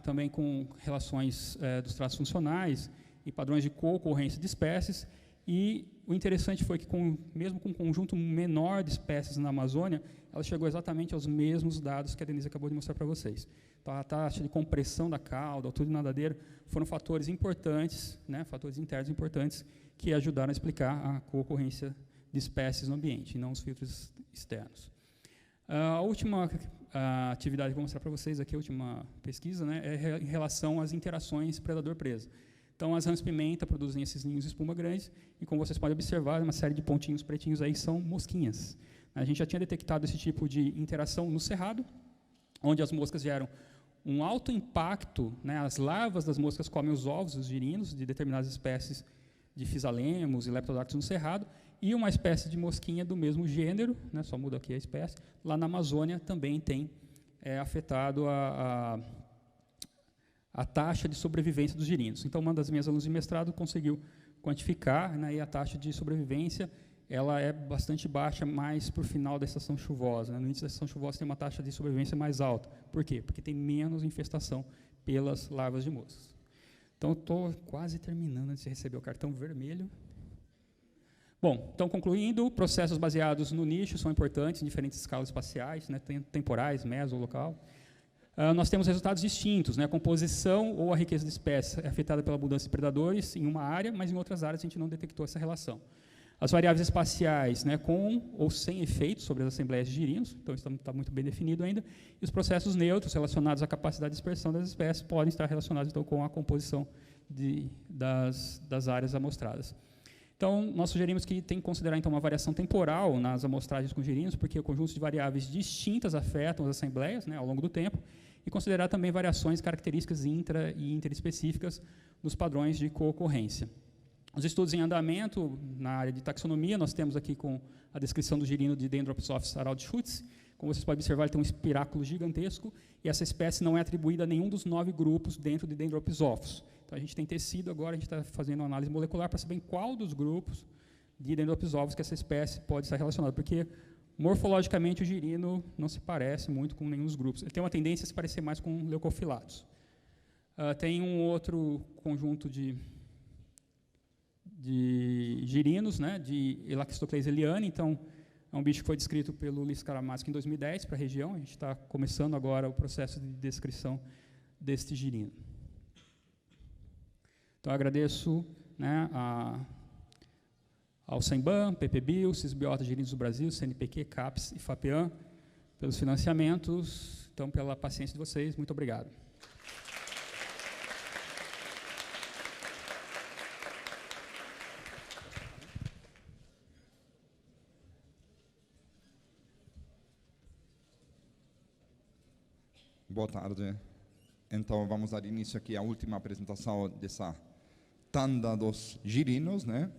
também com relações dos traços funcionais e padrões de co-ocorrência de espécies. E o interessante foi que, mesmo com um conjunto menor de espécies na Amazônia, ela chegou exatamente aos mesmos dados que a Denise acabou de mostrar para vocês. Então, a taxa de compressão da cauda, altura de nadadeira, foram fatores importantes, né, fatores internos importantes, que ajudaram a explicar a co-ocorrência de espécies no ambiente, e não os filtros externos. A última atividade que eu vou mostrar para vocês aqui, a última pesquisa, né, é em relação às interações predador-presa. Então, as rãs-pimenta produzem esses ninhos de espuma grandes, e como vocês podem observar, uma série de pontinhos pretinhos aí são mosquinhas. A gente já tinha detectado esse tipo de interação no cerrado, onde as moscas geram um alto impacto, né, as larvas das moscas comem os ovos, os girinos, de determinadas espécies de fisalemos e leptodactos no cerrado, e uma espécie de mosquinha do mesmo gênero, né, só muda aqui a espécie, lá na Amazônia também tem afetado a taxa de sobrevivência dos girinos. Então, uma das minhas alunas de mestrado conseguiu quantificar, né, e a taxa de sobrevivência ela é bastante baixa mais para o final da estação chuvosa. Né? No início da estação chuvosa tem uma taxa de sobrevivência mais alta. Por quê? Porque tem menos infestação pelas larvas de moscas. Então, estou quase terminando antes de receber o cartão vermelho. Bom, então, concluindo, processos baseados no nicho são importantes em diferentes escalas espaciais, né, temporais, meso ou local. Nós temos resultados distintos, né, a composição ou a riqueza de espécies é afetada pela abundância de predadores em uma área, mas em outras áreas a gente não detectou essa relação. As variáveis espaciais, né, com ou sem efeito sobre as assembleias de girinos, então isso está muito bem definido ainda, e os processos neutros relacionados à capacidade de dispersão das espécies podem estar relacionados então, com a composição das áreas amostradas. Então, nós sugerimos que tem que considerar então, uma variação temporal nas amostragens com girinos, porque o conjunto de variáveis distintas afetam as assembleias, né, ao longo do tempo, e considerar também variações características intra- e interespecíficas nos padrões de co-ocorrência. Os estudos em andamento, na área de taxonomia, nós temos aqui com a descrição do girino de Dendropsophis araldschutz. Como vocês podem observar, ele tem um espiráculo gigantesco, e essa espécie não é atribuída a nenhum dos 9 grupos dentro de Dendropsophis. Então, a gente tem tecido agora, a gente está fazendo uma análise molecular para saber em qual dos grupos de Dendropsophis que essa espécie pode estar relacionada, porque morfologicamente o girino não se parece muito com nenhum dos grupos. Ele tem uma tendência a se parecer mais com leucofilatos. Tem um outro conjunto de girinos, né, de Elaxitocles eliane, então é um bicho que foi descrito pelo Ulisses Karamazov em 2010 para a região, a gente está começando agora o processo de descrição deste girino. Então, eu agradeço, né, ao SEMBAN, PPBio, Cisbiota Girinos do Brasil, CNPq, CAPES e FAPEAM, pelos financiamentos, então, pela paciência de vocês, muito obrigado. Boa tarde. Então, vamos dar início aqui à última apresentação dessa tanda dos girinos, né?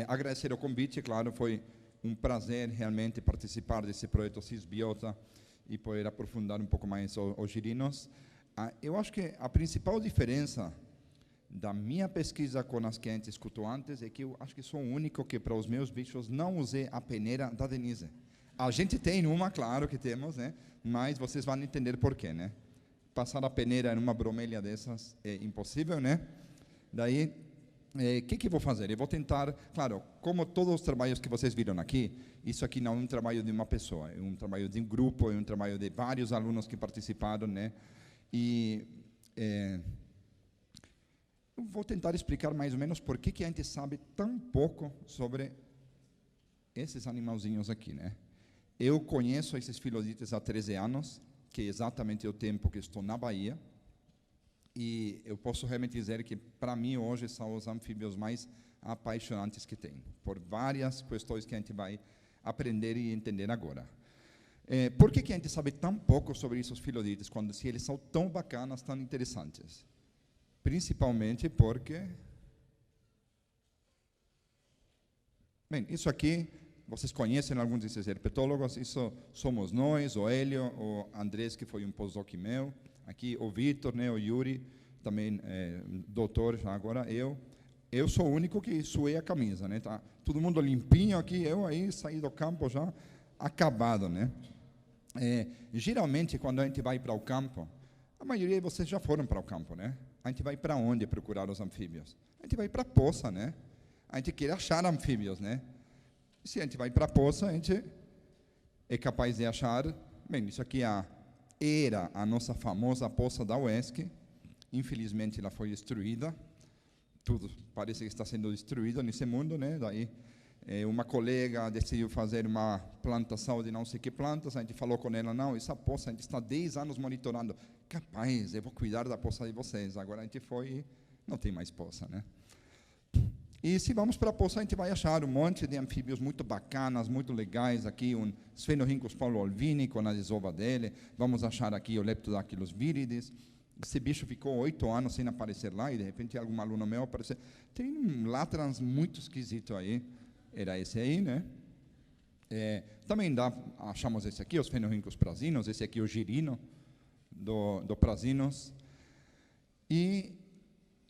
Agradecer o convite, claro, foi um prazer realmente participar desse projeto Cisbiota e poder aprofundar um pouco mais os girinos. Eu acho que a principal diferença da minha pesquisa com as que a gente escutou antes é que eu acho que sou o único que, para os meus bichos, não usei a peneira da Denise. A gente tem uma, claro que temos, né? Mas vocês vão entender por quê, né? Passar a peneira em uma bromélia dessas é impossível, né? Daí, que eu vou fazer? Eu vou tentar, claro, como todos os trabalhos que vocês viram aqui, isso aqui não é um trabalho de uma pessoa, é um trabalho de um grupo, é um trabalho de vários alunos que participaram, né? E eu vou tentar explicar mais ou menos por que a gente sabe tão pouco sobre esses animalzinhos aqui, né? Eu conheço esses filodites há 13 anos, que é exatamente o tempo que estou na Bahia. E eu posso realmente dizer que, para mim, hoje, são os anfíbios mais apaixonantes que tem, por várias questões que a gente vai aprender e entender agora. Por que a gente sabe tão pouco sobre esses filodídeos, quando se eles são tão bacanas, tão interessantes? Principalmente porque... Bem, isso aqui, vocês conhecem alguns desses herpetólogos, isso somos nós, o Hélio, o Andrés, que foi um pós-doc meu, aqui o Vitor, né, o Yuri, também doutor já agora, eu sou o único que suei a camisa, né, tá todo mundo limpinho aqui, eu aí saí do campo já acabado, né. Geralmente, quando a gente vai para o campo, a maioria de vocês já foram para o campo, né, a gente vai para onde procurar os anfíbios? A gente vai para a poça, né, a gente quer achar anfíbios, né, se a gente vai para a poça, a gente é capaz de achar, bem, isso aqui era a nossa famosa poça da UESC, infelizmente ela foi destruída, tudo parece que está sendo destruído nesse mundo, né? Daí uma colega decidiu fazer uma plantação de não sei que plantas, a gente falou com ela, não, essa poça a gente está 10 anos monitorando, capaz, eu vou cuidar da poça de vocês, agora a gente foi e não tem mais poça, né? E se vamos para a poça, a gente vai achar um monte de anfíbios muito bacanas, muito legais. Aqui um Sphenorhynchus paulo-alvini com a desova dele. Vamos achar aqui o Leptodactylus viridis. Esse bicho ficou 8 anos sem aparecer lá e de repente algum aluno meu apareceu. Tem um latrans muito esquisito aí. Era esse aí, né? Também achamos esse aqui, os Sphenorhynchus prasinos. Esse aqui, o girino do prasinos. E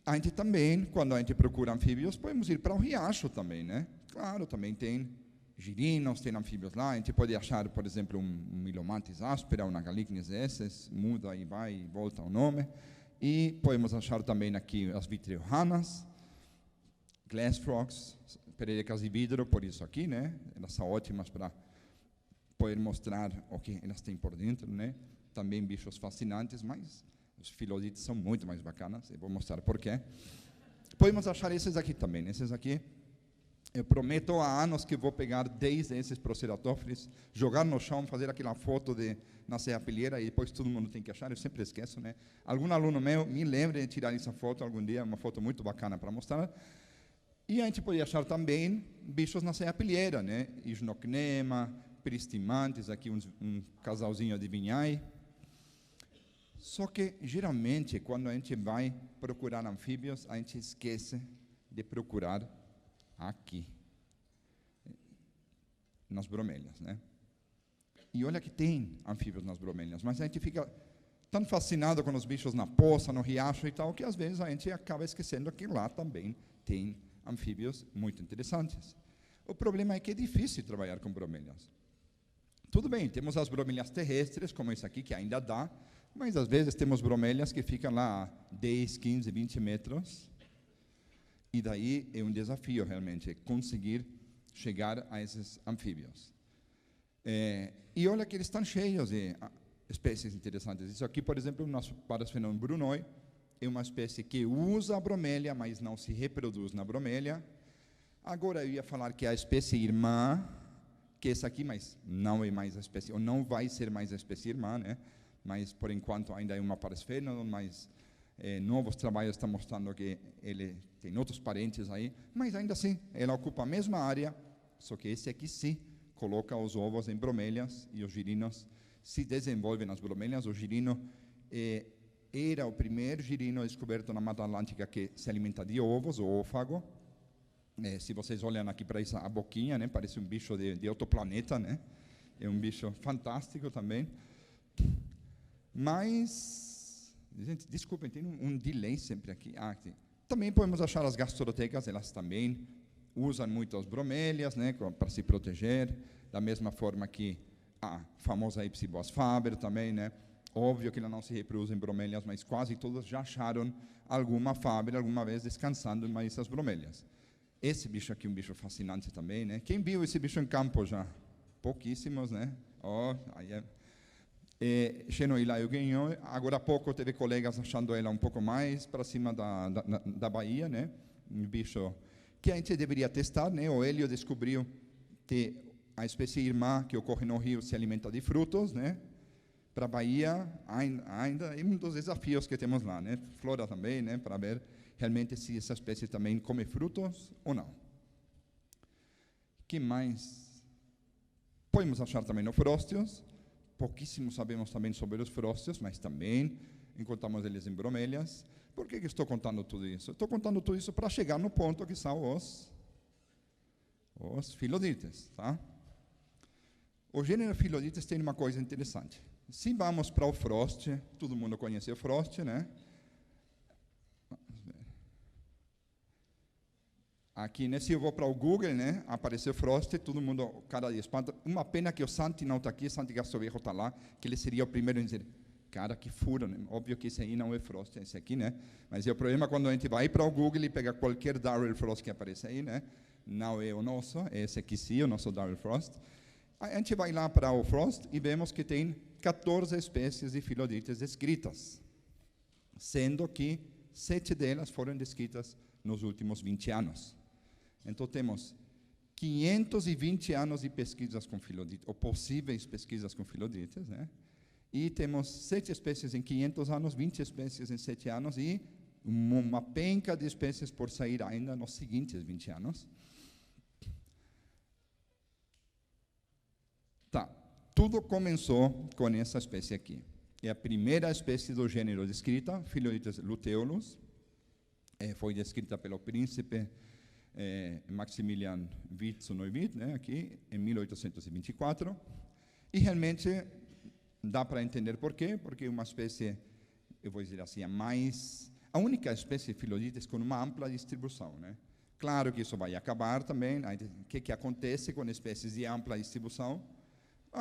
a gente também, quando a gente procura anfíbios, podemos ir para o riacho também, né? Claro, também tem girinos, tem anfíbios lá. A gente pode achar, por exemplo, um Milomantis áspera, uma Galicnis esses, muda e vai e volta o nome. E podemos achar também aqui as vitriohanas, glass frogs, pererecas de vidro, por isso aqui, né? Elas são ótimas para poder mostrar o que elas têm por dentro, né? Também bichos fascinantes, mas os filodídeos são muito mais bacanas, eu vou mostrar por quê. Podemos achar esses aqui também. Esses aqui, eu prometo há anos que vou pegar 10 desses Proceratophilus, jogar no chão, fazer aquela foto na serrapilheira e depois todo mundo tem que achar, eu sempre esqueço, né? Algum aluno meu me lembre de tirar essa foto algum dia, uma foto muito bacana para mostrar. E a gente pode achar também bichos na serrapilheira, né? Isnocnema, Peristimantes, aqui um casalzinho de vinhai. Só que, geralmente, quando a gente vai procurar anfíbios, a gente esquece de procurar aqui, nas bromélias, né? E olha que tem anfíbios nas bromélias, mas a gente fica tão fascinado com os bichos na poça, no riacho e tal, que às vezes a gente acaba esquecendo que lá também tem anfíbios muito interessantes. O problema é que é difícil trabalhar com bromélias. Tudo bem, temos as bromélias terrestres, como esse aqui, que ainda dá, mas às vezes temos bromélias que ficam lá 10, 15, 20 metros, e daí é um desafio realmente conseguir chegar a esses anfíbios. E olha que eles estão cheios de espécies interessantes. Isso aqui, por exemplo, o nosso Parasphenon brunoi, é uma espécie que usa a bromélia, mas não se reproduz na bromélia. Agora eu ia falar que é a espécie irmã, que é essa aqui, mas não é mais a espécie, ou não vai ser mais a espécie irmã, né? Mas, por enquanto, ainda é uma Parasphenon, mas novos trabalhos estão mostrando que ele tem outros parentes aí, mas ainda assim, ela ocupa a mesma área, só que esse aqui sim coloca os ovos em bromélias e os girinos se desenvolvem nas bromélias. O girino era o primeiro girino descoberto na Mata Atlântica que se alimenta de ovos, o ófago. Se vocês olham aqui para a boquinha, né, parece um bicho de outro planeta, né? É um bicho fantástico também. Mas, gente, desculpem, tem um delay sempre aqui. Também podemos achar as gastrotecas, elas também usam muito as bromélias, né, para se proteger, da mesma forma que a famosa Ipsiboas faber também, né? Óbvio que ela não se reproduz em bromélias, mas quase todas já acharam alguma faber alguma vez descansando em essas bromélias. Esse bicho aqui é um bicho fascinante também, né? Quem viu esse bicho em campo já? Pouquíssimos, né? Xenoila eugenio, agora há pouco teve colegas achando ela um pouco mais para cima da Bahia, né? Um bicho que a gente deveria testar, né? O Hélio descobriu que a espécie irmã que ocorre no rio se alimenta de frutos, né? para a Bahia ainda é um dos desafios que temos lá, né? Flora também, né? Para ver realmente se essa espécie também come frutos ou não. Que mais? Podemos achar também os frósteos. Pouquíssimo sabemos também sobre os frósteos, mas também encontramos eles em bromélias. Por que estou contando tudo isso? Estou contando tudo isso para chegar no ponto que são os filodites, tá? O gênero filodites tem uma coisa interessante. Se vamos para o froste, todo mundo conhece o froste, né? Aqui, né, se eu vou para o Google, né, apareceu froste, todo mundo, cara de espanto. Uma pena que o Santi não está aqui, Santi Gastoviejo está lá, que ele seria o primeiro a dizer, cara, que furo, né? Óbvio que esse aí não é frost, esse aqui, né? Mas o problema é quando a gente vai para o Google e pega qualquer Darryl Frost que aparece aí, né? Não é o nosso, é esse aqui sim, o nosso Darryl Frost. A gente vai lá para o Frost e vemos que tem 14 espécies de filodites descritas, sendo que 7 delas foram descritas nos últimos 20 anos. Então, temos 520 anos de pesquisas com filodites, ou possíveis pesquisas com filodites, né? E temos 7 espécies em 500 anos, 20 espécies em 7 anos, e uma penca de espécies por sair ainda nos seguintes 20 anos. Tá, tudo começou com essa espécie aqui. É a primeira espécie do gênero descrita, Phyllodes luteolus, foi descrita pelo príncipe Maximilian Witt-Neuwied, né, aqui, em 1824, e realmente dá para entender por quê, porque é uma espécie, eu vou dizer assim, a única espécie de Phyllodes com uma ampla distribuição, né? Claro que isso vai acabar também, o que acontece com espécies de ampla distribuição?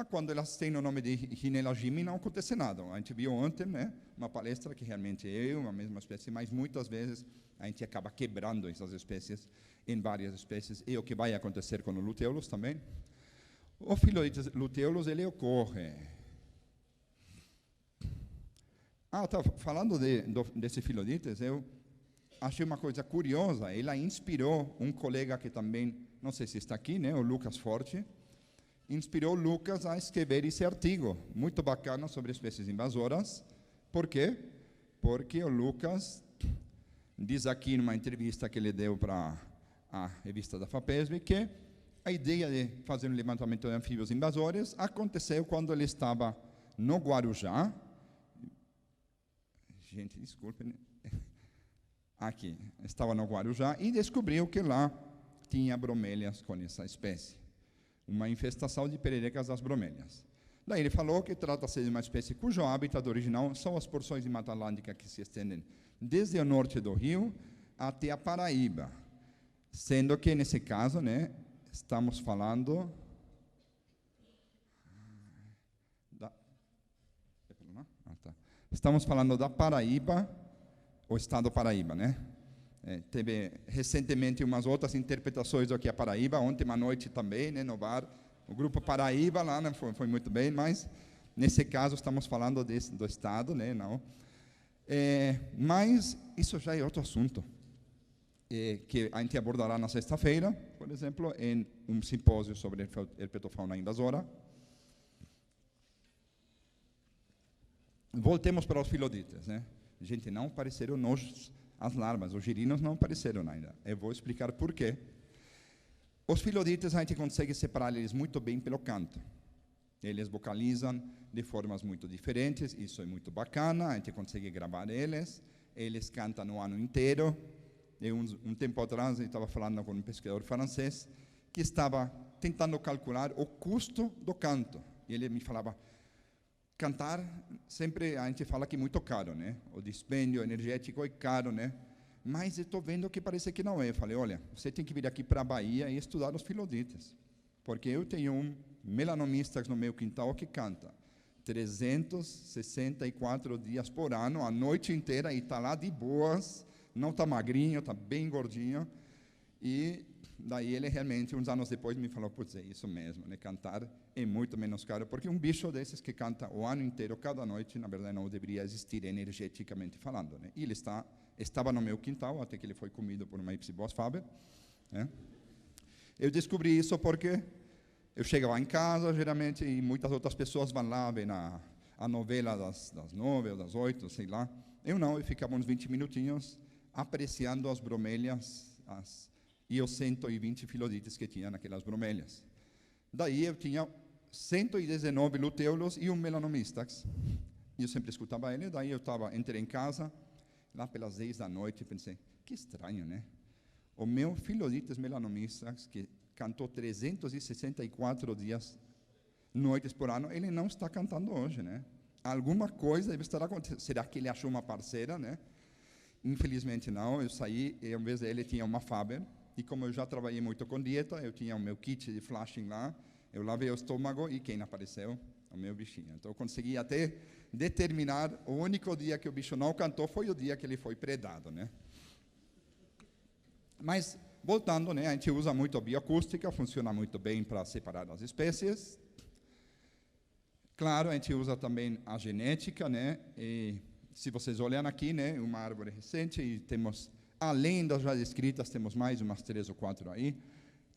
Quando elas têm o nome de Rhinella gimi, não acontece nada. A gente viu ontem, né, uma palestra que realmente é uma mesma espécie, mas muitas vezes a gente acaba quebrando essas espécies em várias espécies, e o que vai acontecer com o luteolus também. O Phyllodes luteolus, ele ocorre. Falando desse Phyllodes, eu achei uma coisa curiosa. Ela inspirou um colega que também, não sei se está aqui, né, o Lucas Forte, inspirou o Lucas a escrever esse artigo, muito bacana, sobre espécies invasoras. Por quê? Porque o Lucas diz aqui numa entrevista que ele deu para a revista da FAPESB que a ideia de fazer um levantamento de anfíbios invasores aconteceu quando ele estava no Guarujá. Gente, desculpem. Aqui, estava no Guarujá e descobriu que lá tinha bromélias com essa espécie. Uma infestação de pererecas das bromélias. Daí ele falou que trata-se de uma espécie cujo hábitat original são as porções de Mata Atlântica que se estendem desde o norte do Rio até a Paraíba. Sendo que, nesse caso, né, estamos falando Estamos falando da Paraíba, o estado Paraíba, né? Teve recentemente umas outras interpretações do que é Paraíba, ontem à noite também, né, no bar. O grupo Paraíba lá, né, foi muito bem, mas nesse caso estamos falando do estado, né, não. Mas isso já é outro assunto, que a gente abordará na sexta-feira, por exemplo, em um simpósio sobre herpetofauna invasora. Voltemos para os filodites, né? Gente, não apareceram as larvas, os girinos não apareceram ainda. Eu vou explicar por quê. Os filodites, a gente consegue separar eles muito bem pelo canto. Eles vocalizam de formas muito diferentes, isso é muito bacana, a gente consegue gravar eles cantam o ano inteiro. E um tempo atrás, eu estava falando com um pesquisador francês que estava tentando calcular o custo do canto. E ele me falava, cantar, sempre a gente fala que é muito caro, né? O dispêndio energético é caro, né? Mas eu estou vendo que parece que não é. Eu falei, olha, você tem que vir aqui para a Bahia e estudar os filodites. Porque eu tenho um melanomista no meu quintal que canta 364 dias por ano, a noite inteira, e está lá de boas, não está magrinho, está bem gordinho. E daí ele realmente, uns anos depois, me falou, putz, é isso mesmo, né? Cantar é muito menos caro, porque um bicho desses que canta o ano inteiro, cada noite, na verdade, não deveria existir energeticamente falando, né? E ele estava no meu quintal, até que ele foi comido por uma Ipsiboas faber, né? Eu descobri isso porque eu chego lá em casa, geralmente, e muitas outras pessoas vão lá, vêm a a novela das 9 ou das 8, sei lá. Eu não, eu ficava uns 20 minutinhos apreciando as bromélias e os 120 filodites que tinha naquelas bromélias. Daí eu tinha 119 luteolos e um melanomistax. E eu sempre escutava ele, daí eu entrei em casa, lá pelas 10 da noite, e pensei, que estranho, né? O meu filodites melanomistax, que cantou 364 dias, noites por ano, ele não está cantando hoje, né? Alguma coisa deve estar acontecendo. Será que ele achou uma parceira, né? Infelizmente não, eu saí e, ao invés dele, tinha uma Faber. E como eu já trabalhei muito com dieta, eu tinha o meu kit de flashing lá, eu lavei o estômago e quem apareceu? O meu bichinho. Então eu consegui até determinar, o único dia que o bicho não cantou foi o dia que ele foi predado, né? Mas, voltando, né, a gente usa muito a bioacústica, funciona muito bem para separar as espécies. Claro, a gente usa também a genética, né? E se vocês olharem aqui, né, uma árvore recente, e temos, além das já descritas, temos mais umas 3 ou 4 aí.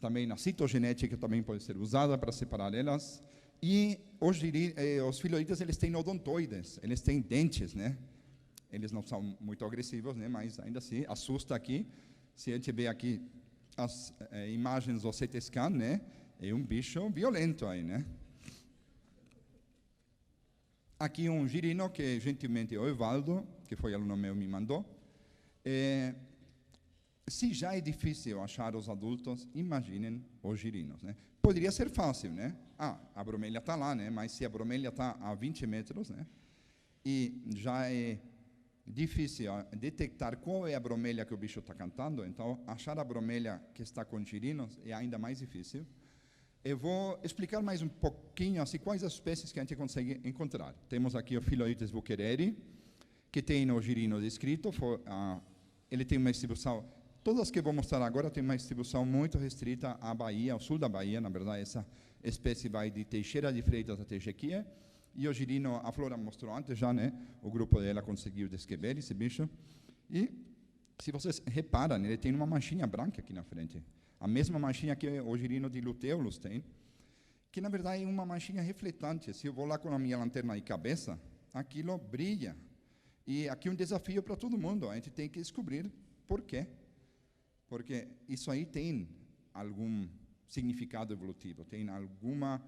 Também a citogenética também pode ser usada para separar elas. E os filhoides, eles têm odontoides, eles têm dentes, né? Eles não são muito agressivos, né? Mas ainda assim, assusta aqui. Se a gente vê aqui as imagens do CT scan, né? É um bicho violento aí, né? Aqui um girino que gentilmente o Evaldo, que foi aluno meu, me mandou. Se já é difícil achar os adultos, imaginem os girinos, né? Poderia ser fácil, né? A bromélia está lá, né? Mas se a bromélia está a 20 metros, né? E já é difícil detectar qual é a bromélia que o bicho está cantando, então achar a bromélia que está com girinos é ainda mais difícil. Eu vou explicar mais um pouquinho assim, quais as espécies que a gente consegue encontrar. Temos aqui o Phylloides buckereri, que tem o girino descrito. Ele tem uma distribuição, todas as que vou mostrar agora têm uma distribuição muito restrita à Bahia, ao sul da Bahia. Na verdade, essa espécie vai de Teixeira de Freitas até Jequié. E o girino, a Flora mostrou antes já, né? O grupo dela conseguiu descrever esse bicho. E, se vocês reparam, ele tem uma manchinha branca aqui na frente. A mesma manchinha que o girino de luteolus tem, que na verdade é uma manchinha refletante. Se eu vou lá com a minha lanterna de cabeça, aquilo brilha. E aqui um desafio para todo mundo, a gente tem que descobrir por quê. Porque isso aí tem algum significado evolutivo, tem alguma,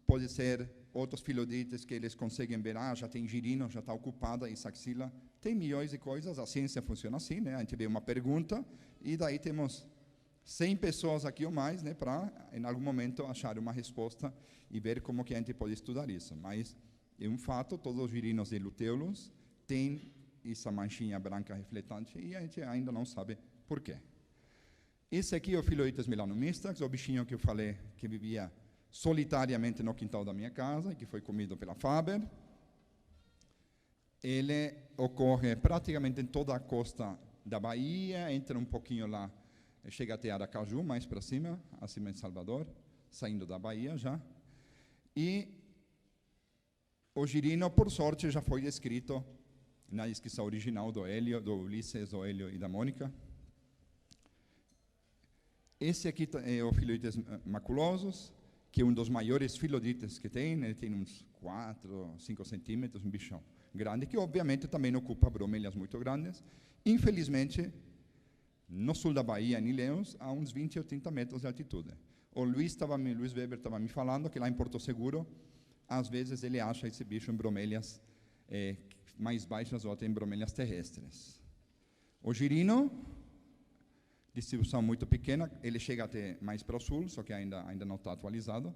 pode ser outros filodites que eles conseguem ver, já tem girino, já está ocupada essa axila. Tem milhões de coisas, a ciência funciona assim, né? A gente vê uma pergunta e daí temos 100 pessoas aqui ou mais, né, para, em algum momento, achar uma resposta e ver como que a gente pode estudar isso. Mas é um fato, todos os girinos de luteolus têm essa manchinha branca refletante e a gente ainda não sabe por quê. Esse aqui é o Phylloides melanomistax, o bichinho que eu falei que vivia solitariamente no quintal da minha casa e que foi comido pela Faber. Ele ocorre praticamente em toda a costa da Bahia, entra um pouquinho lá, chega até Aracaju, mais para cima, acima de Salvador, saindo da Bahia já. E o girino, por sorte, já foi descrito na descrição original do Ulisses, do Hélio e da Mônica. Esse aqui é o Phylloides maculosus, que é um dos maiores filodites que tem. Ele tem uns 4, 5 centímetros, um bichão grande, que obviamente também ocupa bromélias muito grandes. Infelizmente, no sul da Bahia, em Ilhéus, a uns 20 ou 30 metros de altitude. O Luiz Weber estava me falando que lá em Porto Seguro, às vezes ele acha esse bicho em bromélias mais baixas ou até em bromélias terrestres. O girino, distribuição muito pequena, ele chega até mais para o sul, só que ainda não está atualizado.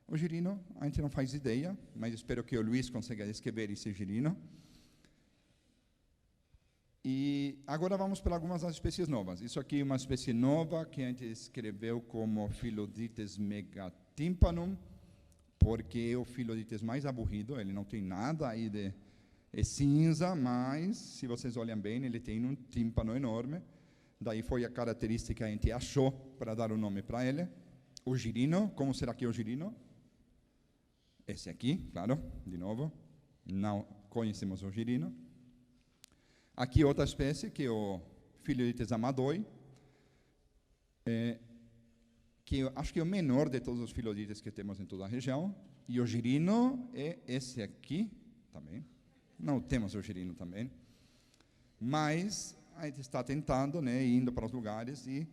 O girino, a gente não faz ideia, mas espero que o Luiz consiga descrever esse girino. E agora vamos para algumas das espécies novas. Isso aqui é uma espécie nova que a gente escreveu como Phyllodytes megatympanum, porque é o Phyllodytes mais aburrido, ele não tem nada aí de... É cinza, mas, se vocês olham bem, ele tem um tímpano enorme. Daí foi a característica que a gente achou para dar o nome para ele. O girino, como será que é o girino? Esse aqui, claro, de novo. Não conhecemos o girino. Aqui outra espécie, que é o Phyllodytes amadoi, que eu acho que é o menor de todos os filodites que temos em toda a região. E o girino é esse aqui, também. Não temos o girino também. Mas a gente está tentando, né, indo para os lugares e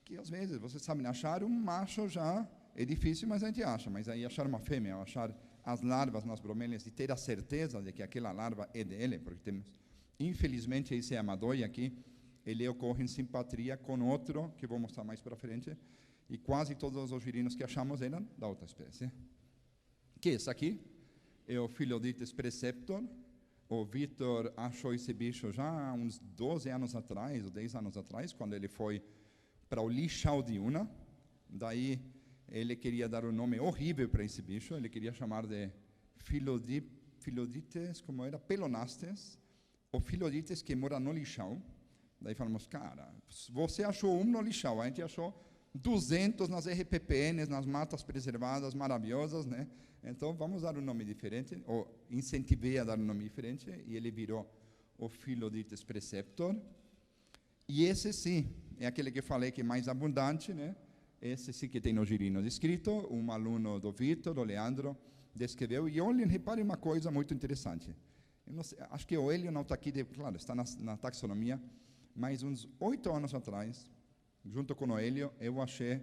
que às vezes, vocês sabem, achar um macho já é difícil, mas a gente acha. Mas aí achar uma fêmea, achar as larvas nas bromélias e ter a certeza de que aquela larva é dele, porque temos, infelizmente, esse amador aqui, ele ocorre em simpatia com outro, que vou mostrar mais para frente, e quase todos os girinos que achamos eram da outra espécie. Que esse aqui é o Phyllodytes preceptor. O Vitor achou esse bicho já há uns 12 anos atrás, ou 10 anos atrás, quando ele foi para o lixão de Una. Daí ele queria dar um nome horrível para esse bicho, ele queria chamar de Phyllodytes, como era? Pelonastes, ou Phyllodytes que mora no lixão. Daí falamos, cara, você achou um no lixão, a gente achou 200 nas RPPNs, nas matas preservadas maravilhosas, né? Então vamos dar um nome diferente, ou incentivei a dar um nome diferente, e ele virou o Phyllodytes preceptor. E esse sim, é aquele que falei que é mais abundante, né? Esse sim que tem no girino descrito, um aluno do Vitor, o Leandro, descreveu. E olhem, reparem uma coisa muito interessante. Eu não sei, acho que o Hélio não está aqui, claro, está na taxonomia, mas uns 8 anos atrás, junto com o Hélio, eu achei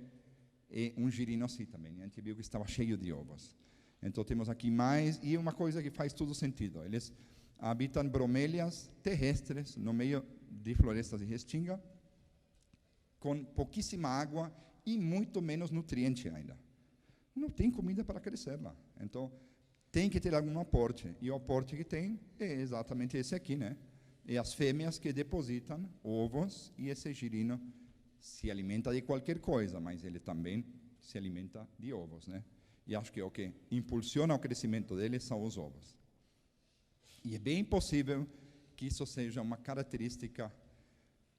um girino assim também. A gente viu que estava cheio de ovos. Então temos aqui mais, e uma coisa que faz todo sentido. Eles habitam bromélias terrestres, no meio de florestas de restinga, com pouquíssima água e muito menos nutriente ainda. Não tem comida para crescer lá. Então, tem que ter algum aporte. E o aporte que tem é exatamente esse aqui, né? É as fêmeas que depositam ovos, e esse girino se alimenta de qualquer coisa, mas ele também se alimenta de ovos, né? E acho que o que impulsiona o crescimento dele são os ovos. E é bem possível que isso seja uma característica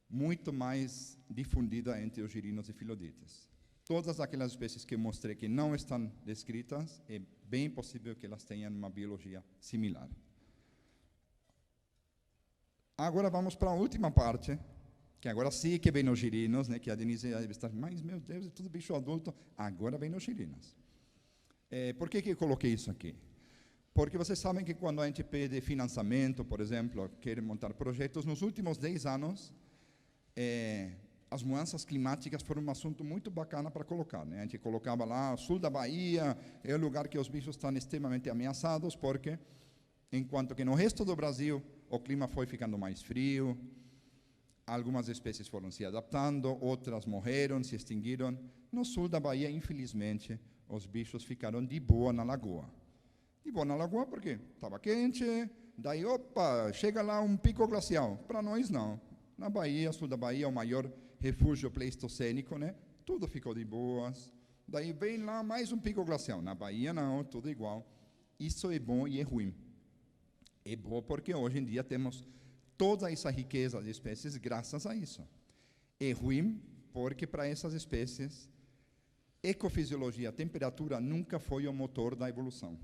muito mais difundida entre os girinos e Phyllodytes. Todas aquelas espécies que eu mostrei que não estão descritas, é bem possível que elas tenham uma biologia similar. Agora vamos para a última parte, que agora sim que vem os girinos, né, que a Denise deve estar, mas meu Deus, é tudo bicho adulto. Agora vem os girinos. Por que eu coloquei isso aqui? Porque vocês sabem que quando a gente pede financiamento, por exemplo, quer montar projetos, nos últimos 10 anos, as mudanças climáticas foram um assunto muito bacana para colocar, né? A gente colocava lá, o sul da Bahia é o lugar que os bichos estão extremamente ameaçados, porque enquanto que no resto do Brasil o clima foi ficando mais frio, algumas espécies foram se adaptando, outras morreram, se extinguiram. No sul da Bahia, infelizmente, os bichos ficaram de boa na lagoa. De boa na lagoa porque estava quente, daí, opa, chega lá um pico glacial. Para nós, não. Na Bahia, sul da Bahia, o maior refúgio pleistocênico, né? Tudo ficou de boas. Daí vem lá mais um pico glacial. Na Bahia, não, tudo igual. Isso é bom e é ruim. É bom porque hoje em dia temos toda essa riqueza de espécies graças a isso. É ruim porque para essas espécies, ecofisiologia, temperatura nunca foi o motor da evolução.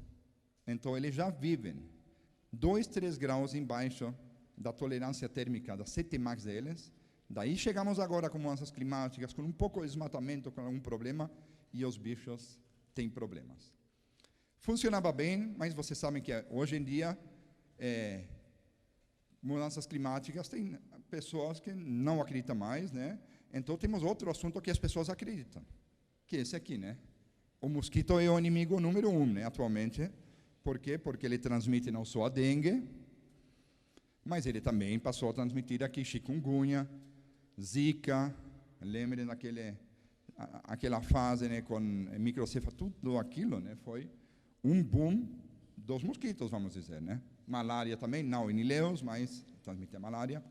Então, eles já vivem 2, 3 graus embaixo da tolerância térmica da 7 max deles. Daí chegamos agora com mudanças climáticas, com um pouco de desmatamento, com algum problema, e os bichos têm problemas. Funcionava bem, mas vocês sabem que hoje em dia, mudanças climáticas, tem pessoas que não acreditam mais, né? Então, temos outro assunto que as pessoas acreditam, que é esse aqui, né? O mosquito é o inimigo número 1, né, atualmente. Por quê? Porque ele transmite não só a dengue, mas ele também passou a transmitir aqui chikungunya, zika. Lembrem aquela fase, né, com microcefalia, tudo aquilo, né, foi um boom dos mosquitos, vamos dizer, né? Malária também, não em ileus, mas transmite a malária.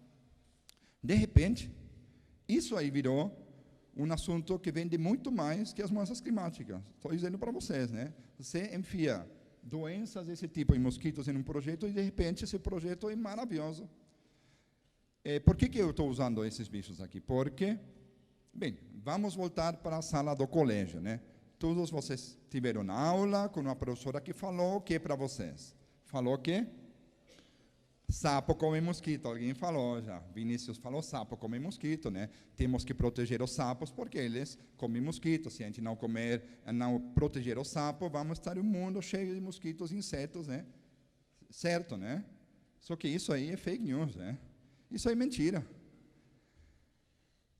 De repente, isso aí virou um assunto que vende muito mais que as mudanças climáticas. Estou dizendo para vocês, né? Você enfia doenças desse tipo em mosquitos em um projeto e, de repente, esse projeto é maravilhoso. Por que eu estou usando esses bichos aqui? Porque, bem, vamos voltar para a sala do colégio, né? Todos vocês tiveram na aula com uma professora que falou o que para vocês? Falou que sapo come mosquito, alguém falou já. Vinícius falou, sapo come mosquito, né? Temos que proteger os sapos porque eles comem mosquitos. Se a gente não proteger o sapo, vamos estar um mundo cheio de mosquitos e insetos, né? certo, né? Só que isso aí é fake news, né? Isso aí é mentira.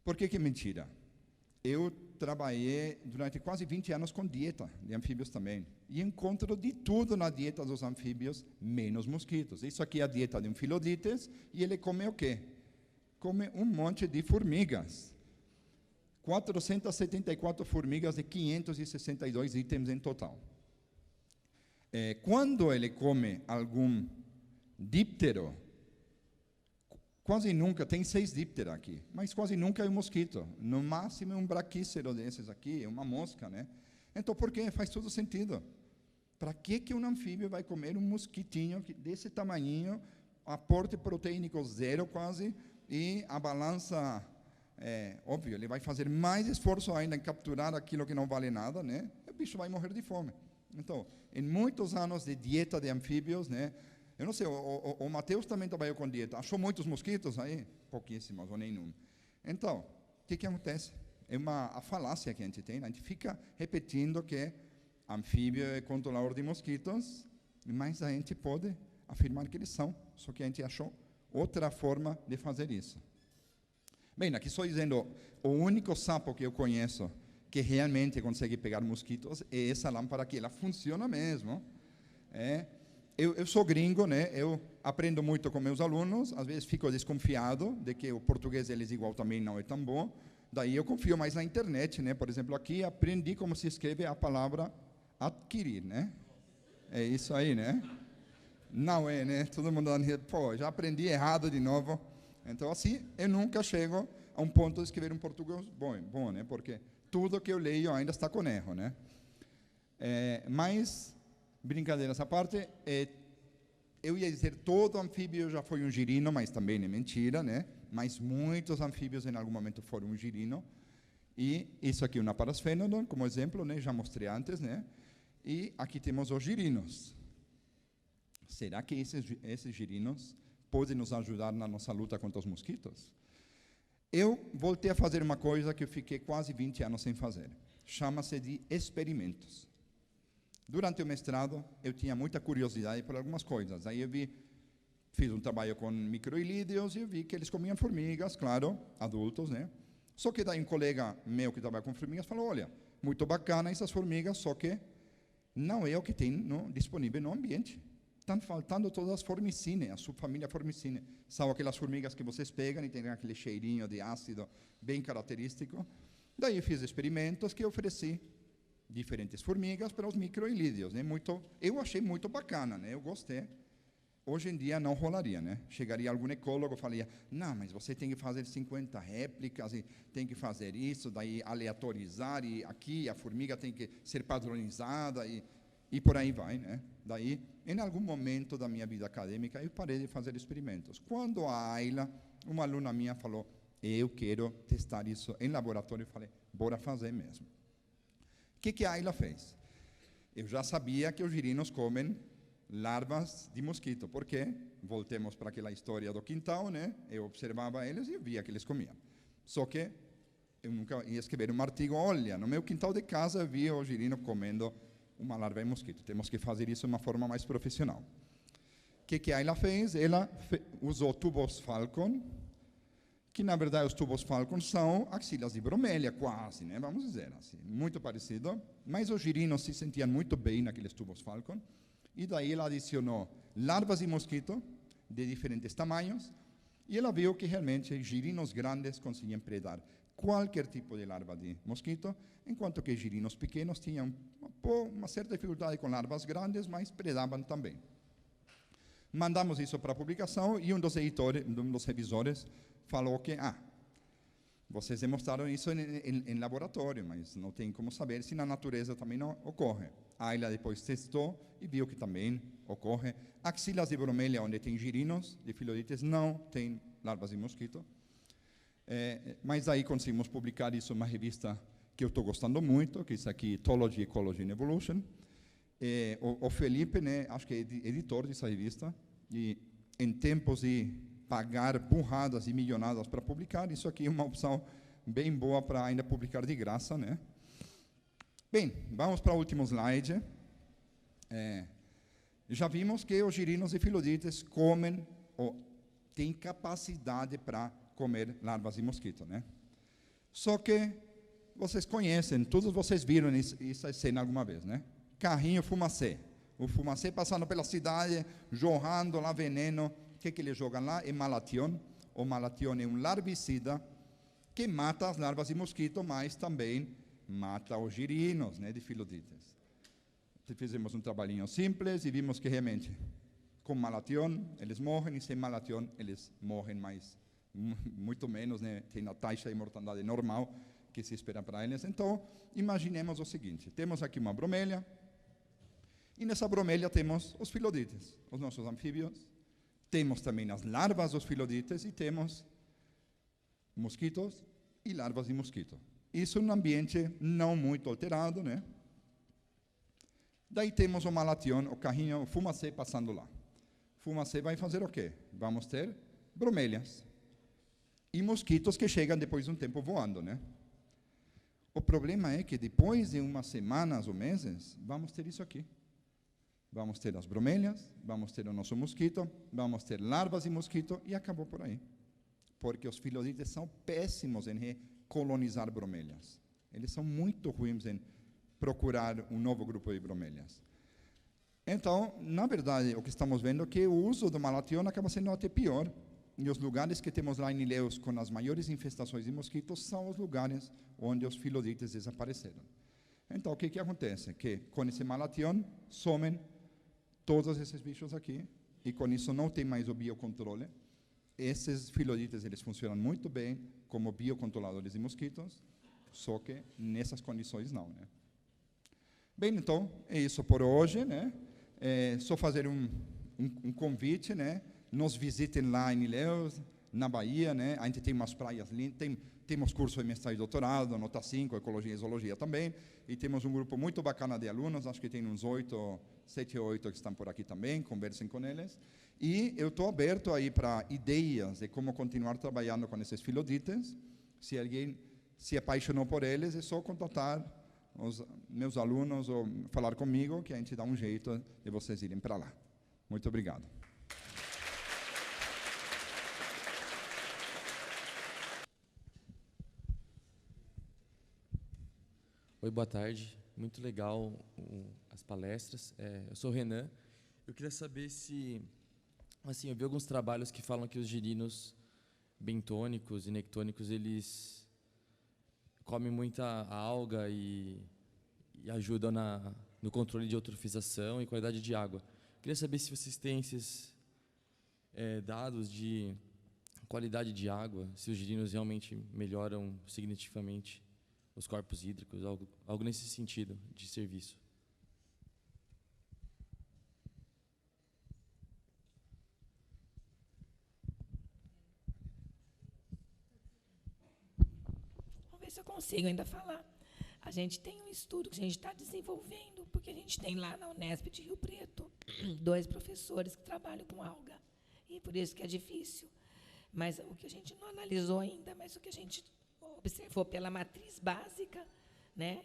Por que é mentira? Eu trabalhei durante quase 20 anos com dieta de anfíbios também. E encontro de tudo na dieta dos anfíbios, menos mosquitos. Isso aqui é a dieta de um Phyllodytes, e ele come o quê? Come um monte de formigas. 474 formigas de 562 itens em total. Quando ele come algum díptero, quase nunca, tem 6 dípteros aqui, mas quase nunca é um mosquito. No máximo é um braquícero desses aqui, é uma mosca, né? Então, por quê? Faz todo sentido. Para que um anfíbio vai comer um mosquitinho desse tamanhinho, aporte proteínico zero quase, e a balança, óbvio, ele vai fazer mais esforço ainda em capturar aquilo que não vale nada, né? O bicho vai morrer de fome. Então, em muitos anos de dieta de anfíbios, né? Eu não sei, o Matheus também trabalhou com dieta. Achou muitos mosquitos aí? Pouquíssimos, ou nenhum. Então, o que acontece? É a falácia que a gente tem. A gente fica repetindo que anfíbio é controlador de mosquitos, mas a gente pode afirmar que eles são. Só que a gente achou outra forma de fazer isso. Bem, aqui estou dizendo, o único sapo que eu conheço que realmente consegue pegar mosquitos é essa lâmpada aqui. Ela funciona mesmo. Eu sou gringo, né? Eu aprendo muito com meus alunos. Às vezes fico desconfiado de que o português deles igual também não é tão bom. Daí eu confio mais na internet, né? Por exemplo, aqui aprendi como se escreve a palavra adquirir, né? É isso aí, né? Não é, né? Todo mundo pô, já aprendi errado de novo. Então, assim, eu nunca chego a um ponto de escrever um português bom, né? Porque tudo que eu leio ainda está com erro, né? Mas, brincadeiras à parte, eu ia dizer todo anfíbio já foi um girino, mas também é mentira, né? Mas muitos anfíbios em algum momento foram um girino. E isso aqui é uma Parasphenodon, como exemplo, né? Já mostrei antes, né? E aqui temos os girinos. Será que esses girinos podem nos ajudar na nossa luta contra os mosquitos? Eu voltei a fazer uma coisa que eu fiquei quase 20 anos sem fazer. Chama-se de experimentos. Durante o mestrado, eu tinha muita curiosidade por algumas coisas. Aí fiz um trabalho com microilídeos e eu vi que eles comiam formigas, claro, adultos, né? Só que daí um colega meu que trabalha com formigas falou, olha, muito bacana essas formigas, só que não é o que tem disponível no ambiente. Estão faltando todas as Formicinae, a subfamília Formicinae. São aquelas formigas que vocês pegam e tem aquele cheirinho de ácido bem característico. Daí eu fiz experimentos que ofereci diferentes formigas para os microilídeos, né? Eu achei muito bacana, né? Eu gostei. Hoje em dia não rolaria, né? Chegaria algum ecólogo e falaria, não, mas você tem que fazer 50 réplicas e tem que fazer isso, daí aleatorizar, e aqui a formiga tem que ser padronizada e por aí vai, né? Daí, em algum momento da minha vida acadêmica, eu parei de fazer experimentos. Quando a Ayla, uma aluna minha, falou, eu quero testar isso em laboratório, eu falei, bora fazer mesmo. O que a Ayla fez? Eu já sabia que os girinos comem larvas de mosquito, porque voltemos para aquela história do quintal, né? Eu observava eles e via que eles comiam. Só que eu nunca ia escrever um artigo, olha, no meu quintal de casa eu vi o girino comendo uma larva de mosquito. Temos que fazer isso de uma forma mais profissional. O que a Ayla fez? Ela usou tubos Falcon, que na verdade os tubos Falcon são axilas de bromélia, quase, né? Vamos dizer assim, muito parecido. Mas os girinos se sentiam muito bem naqueles tubos Falcon. E daí ela adicionou larvas de mosquito de diferentes tamanhos. E ela viu que realmente girinos grandes conseguiam predar qualquer tipo de larva de mosquito, enquanto que girinos pequenos tinham uma certa dificuldade com larvas grandes, mas predavam também. Mandamos isso para a publicação e um dos revisores falou que, vocês demonstraram isso em laboratório, mas não tem como saber se na natureza também não ocorre. A Ayla depois testou e viu que também ocorre. Axilas de bromélia, onde tem girinos de Phyllodytes, não tem larvas de mosquito. Mas aí conseguimos publicar isso em uma revista que eu estou gostando muito, que é isso aqui, Ethology, Ecology and Evolution. O Felipe, né, acho que é editor dessa revista, e em tempos de pagar burradas e milionadas para publicar, isso aqui é uma opção bem boa para ainda publicar de graça, né? Bem, vamos para o último slide. Já vimos que os girinos e filodites comem, ou têm capacidade para comer larvas de mosquito, né? Só que vocês conhecem, todos vocês viram essa cena alguma vez, né? Carrinho fumacê. O fumacê passando pela cidade, jorrando lá veneno. O que eles jogam lá? É malation. O malation é um larvicida que mata as larvas de mosquito, mas também mata os girinos, né, de filodites. Fizemos um trabalhinho simples e vimos que realmente com malation eles morrem e sem malation eles morrem mais, muito menos, né? Tem a taxa de mortandade normal que se espera para eles. Então, imaginemos o seguinte, temos aqui uma bromélia e nessa bromélia temos os filodites, os nossos anfíbios, temos também as larvas dos filodites e temos mosquitos e larvas de mosquito. Isso é um ambiente não muito alterado, né? Daí temos o malation, o carrinho, o fumacê passando lá. Fumacê vai fazer o quê? Vamos ter bromélias e mosquitos que chegam depois de um tempo voando, né? O problema é que depois de umas semanas ou meses, vamos ter isso aqui. Vamos ter as bromélias, vamos ter o nosso mosquito, vamos ter larvas de mosquito e acabou por aí. Porque os filodites são péssimos em recolonizar bromélias. Eles são muito ruins em procurar um novo grupo de bromélias. Então, na verdade, o que estamos vendo é que o uso do malation acaba sendo até pior. E os lugares que temos lá em Ilhéus com as maiores infestações de mosquitos são os lugares onde os filodites desapareceram. Então, o que acontece? Que com esse malation somem todos esses bichos aqui, e com isso não tem mais o biocontrole. Esses filodites, eles funcionam muito bem como biocontroladores de mosquitos, só que nessas condições não, né? Bem, então, é isso por hoje, né? Só fazer um convite, né? Nos visitem lá em Ilhéus, na Bahia, né? A gente tem umas praias lindas, temos curso de mestrado e doutorado, nota 5, Ecologia e Zoologia também, e temos um grupo muito bacana de alunos, acho que tem uns 7 ou 8 que estão por aqui também, conversem com eles. E eu estou aberto aí para ideias de como continuar trabalhando com esses filodites. Se alguém se apaixonou por eles, é só contatar os meus alunos ou falar comigo, que a gente dá um jeito de vocês irem para lá. Muito obrigado. Oi, boa tarde. Muito legal as palestras. Eu sou o Renan. Eu queria saber se, assim, eu vi alguns trabalhos que falam que os girinos bentônicos e nectônicos, eles comem muita alga e ajudam no controle de eutrofização e qualidade de água. Eu queria saber se vocês têm esses dados de qualidade de água, se os girinos realmente melhoram significativamente os corpos hídricos, algo nesse sentido de serviço. Vamos ver se eu consigo ainda falar. A gente tem um estudo que a gente está desenvolvendo, porque a gente tem lá na Unesp de Rio Preto 2 professores que trabalham com alga, e por isso que é difícil. Mas o que a gente não analisou ainda, mas o que a gente observou pela matriz básica, né?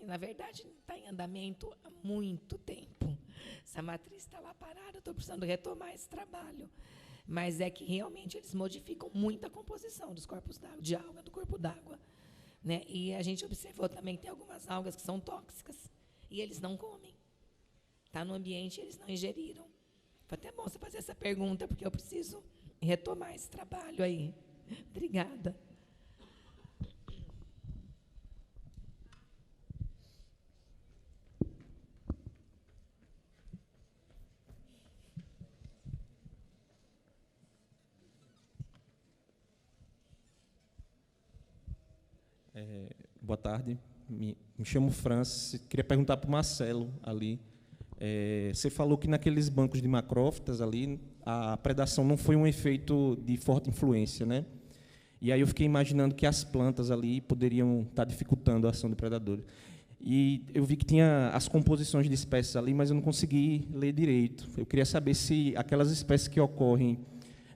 Na verdade, está em andamento há muito tempo. Essa matriz está lá parada, estou precisando retomar esse trabalho. Mas é que realmente eles modificam muito a composição dos corpos d'água, de alga do corpo d'água, né? E a gente observou também que tem algumas algas que são tóxicas e eles não comem. Está no ambiente e eles não ingeriram. Foi até bom você fazer essa pergunta, porque eu preciso retomar esse trabalho aí. Obrigada. Boa tarde, me chamo Francis. Queria perguntar para o Marcelo ali. Você falou que naqueles bancos de macrófitas ali a predação não foi um efeito de forte influência, né? E aí eu fiquei imaginando que as plantas ali poderiam estar dificultando a ação do predador. E eu vi que tinha as composições de espécies ali, mas eu não consegui ler direito. Eu queria saber se aquelas espécies que ocorrem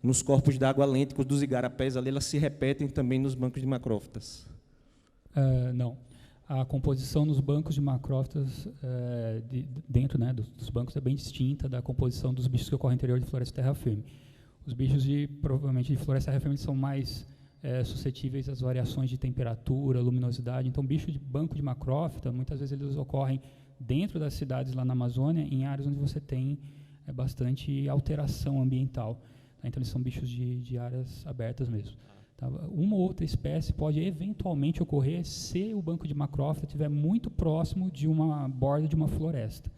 nos corpos d'água lênticos dos igarapés ali, elas se repetem também nos bancos de macrófitas. Não. a composição nos bancos de macrófitas dentro, né, dos bancos é bem distinta da composição dos bichos que ocorrem no interior de floresta terra firme. Os bichos provavelmente de floresta terra firme são mais suscetíveis às variações de temperatura, luminosidade. Então, bicho de banco de macrófita, muitas vezes eles ocorrem dentro das cidades lá na Amazônia, em áreas onde você tem bastante alteração ambiental. Tá? Então, eles são bichos de áreas abertas mesmo. Tá? Uma ou outra espécie pode eventualmente ocorrer se o banco de macrófita estiver muito próximo de uma borda de uma floresta.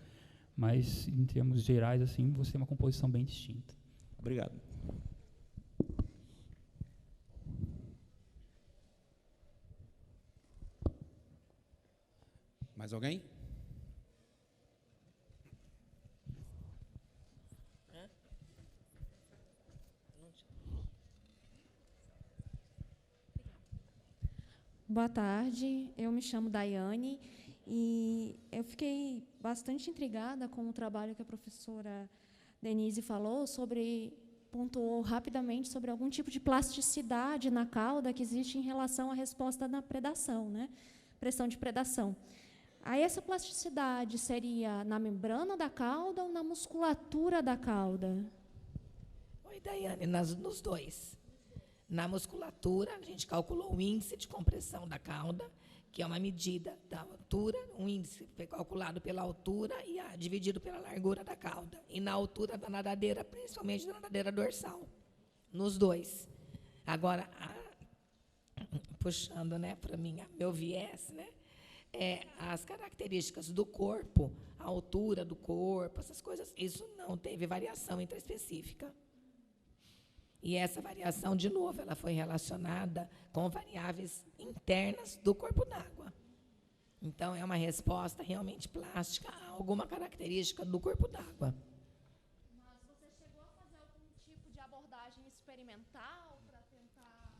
Mas, em termos gerais, assim, você tem uma composição bem distinta. Obrigado. Mais alguém? Boa tarde, eu me chamo Daiane e eu fiquei bastante intrigada com o trabalho que a professora Denise falou pontuou rapidamente sobre algum tipo de plasticidade na cauda que existe em relação à resposta na predação, né? Pressão de predação. Aí essa plasticidade seria na membrana da cauda ou na musculatura da cauda? Oi, Daiane, nos dois. Na musculatura, a gente calculou o índice de compressão da cauda, que é uma medida da altura, um índice calculado pela altura e dividido pela largura da cauda. E na altura da nadadeira, principalmente da nadadeira dorsal. Nos dois. Agora, puxando, né, para meu viés, né, as características do corpo, a altura do corpo, essas coisas, isso não teve variação intraespecífica. E essa variação, de novo, ela foi relacionada com variáveis internas do corpo d'água. Então, é uma resposta realmente plástica a alguma característica do corpo d'água. Mas você chegou a fazer algum tipo de abordagem experimental para tentar,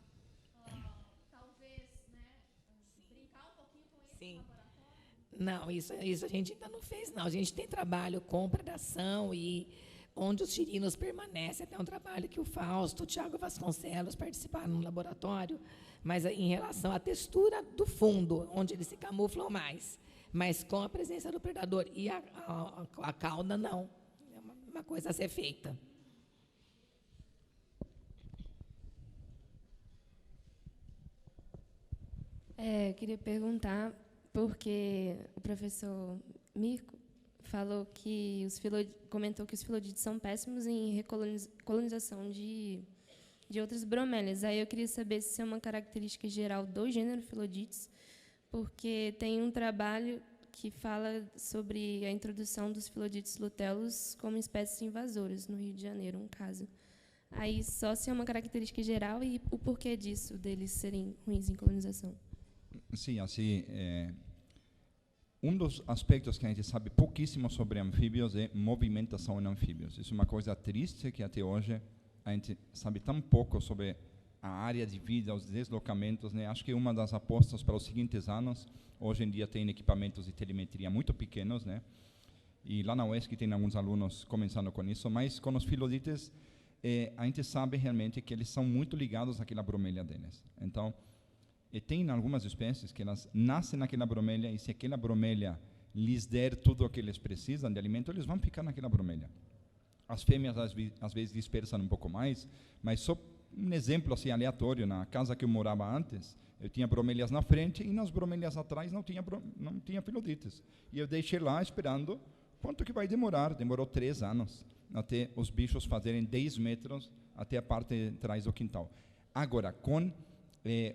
talvez, né, brincar um pouquinho com isso no laboratório? Não, isso a gente ainda não fez, não. A gente tem trabalho com predação e onde os girinos permanecem, até um trabalho que o Fausto, o Tiago Vasconcelos participaram no laboratório, mas em relação à textura do fundo, onde eles se camuflam mais, mas com a presença do predador e a cauda, não. É uma coisa a ser feita. Eu queria perguntar, porque o professor Mirko comentou que os filodídeos são péssimos em recolonização de outras bromélias. Aí eu queria saber se é uma característica geral do gênero filodídeos, porque tem um trabalho que fala sobre a introdução dos filodídeos luteus como espécies invasoras no Rio de Janeiro, um caso. Aí só se é uma característica geral e o porquê disso, deles serem ruins em colonização. Sim, assim, um dos aspectos que a gente sabe pouquíssimo sobre anfíbios é movimentação em anfíbios. Isso é uma coisa triste, que até hoje a gente sabe tão pouco sobre a área de vida, os deslocamentos, né? Acho que uma das apostas para os seguintes anos, hoje em dia tem equipamentos de telemetria muito pequenos, né? E lá na UESC tem alguns alunos começando com isso, mas com os filodídeos, a gente sabe realmente que eles são muito ligados àquela bromélia deles. Então, tem algumas espécies que elas nascem naquela bromélia e se aquela bromélia lhes der tudo o que eles precisam de alimento, eles vão ficar naquela bromélia. As fêmeas às vezes dispersam um pouco mais, mas só um exemplo assim aleatório, na casa que eu morava antes, eu tinha bromélias na frente e nas bromélias atrás não tinha filodídeos. E eu deixei lá esperando quanto que vai demorar. Demorou 3 anos até os bichos fazerem 10 metros até a parte de trás do quintal. Agora, com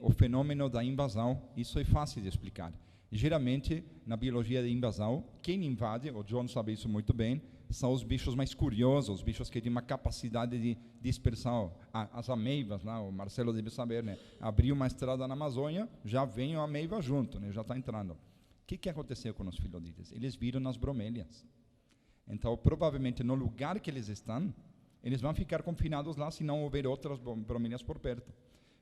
o fenômeno da invasão, isso é fácil de explicar. Geralmente, na biologia de invasão, quem invade, o John sabe isso muito bem, são os bichos mais curiosos, os bichos que têm uma capacidade de dispersão. As ameivas, lá, o Marcelo deve saber, né? Abriu uma estrada na Amazônia, já vem a ameiva junto, né? Já está entrando. O que aconteceu com os filodídeos? Eles viram nas bromélias. Então, provavelmente, no lugar que eles estão, eles vão ficar confinados lá se não houver outras bromélias por perto.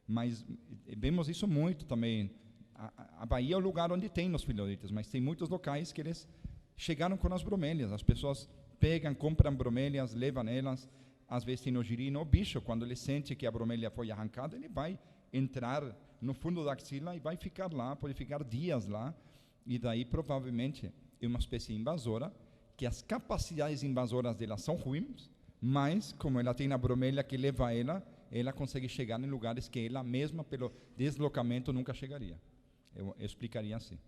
Mas vemos isso muito também. A Bahia é o lugar onde tem os filodídeos, mas tem muitos locais que eles chegaram com as bromélias. As pessoas pegam, compram bromélias, levam elas. Às vezes tem o girino, o bicho, quando ele sente que a bromélia foi arrancada, ele vai entrar no fundo da axila e vai ficar lá, pode ficar dias lá. e daí provavelmente é uma espécie invasora, que as capacidades invasoras dela são ruins, mas como ela tem a bromélia que leva ela consegue chegar em lugares que ela mesma, pelo deslocamento, nunca chegaria. Eu explicaria assim.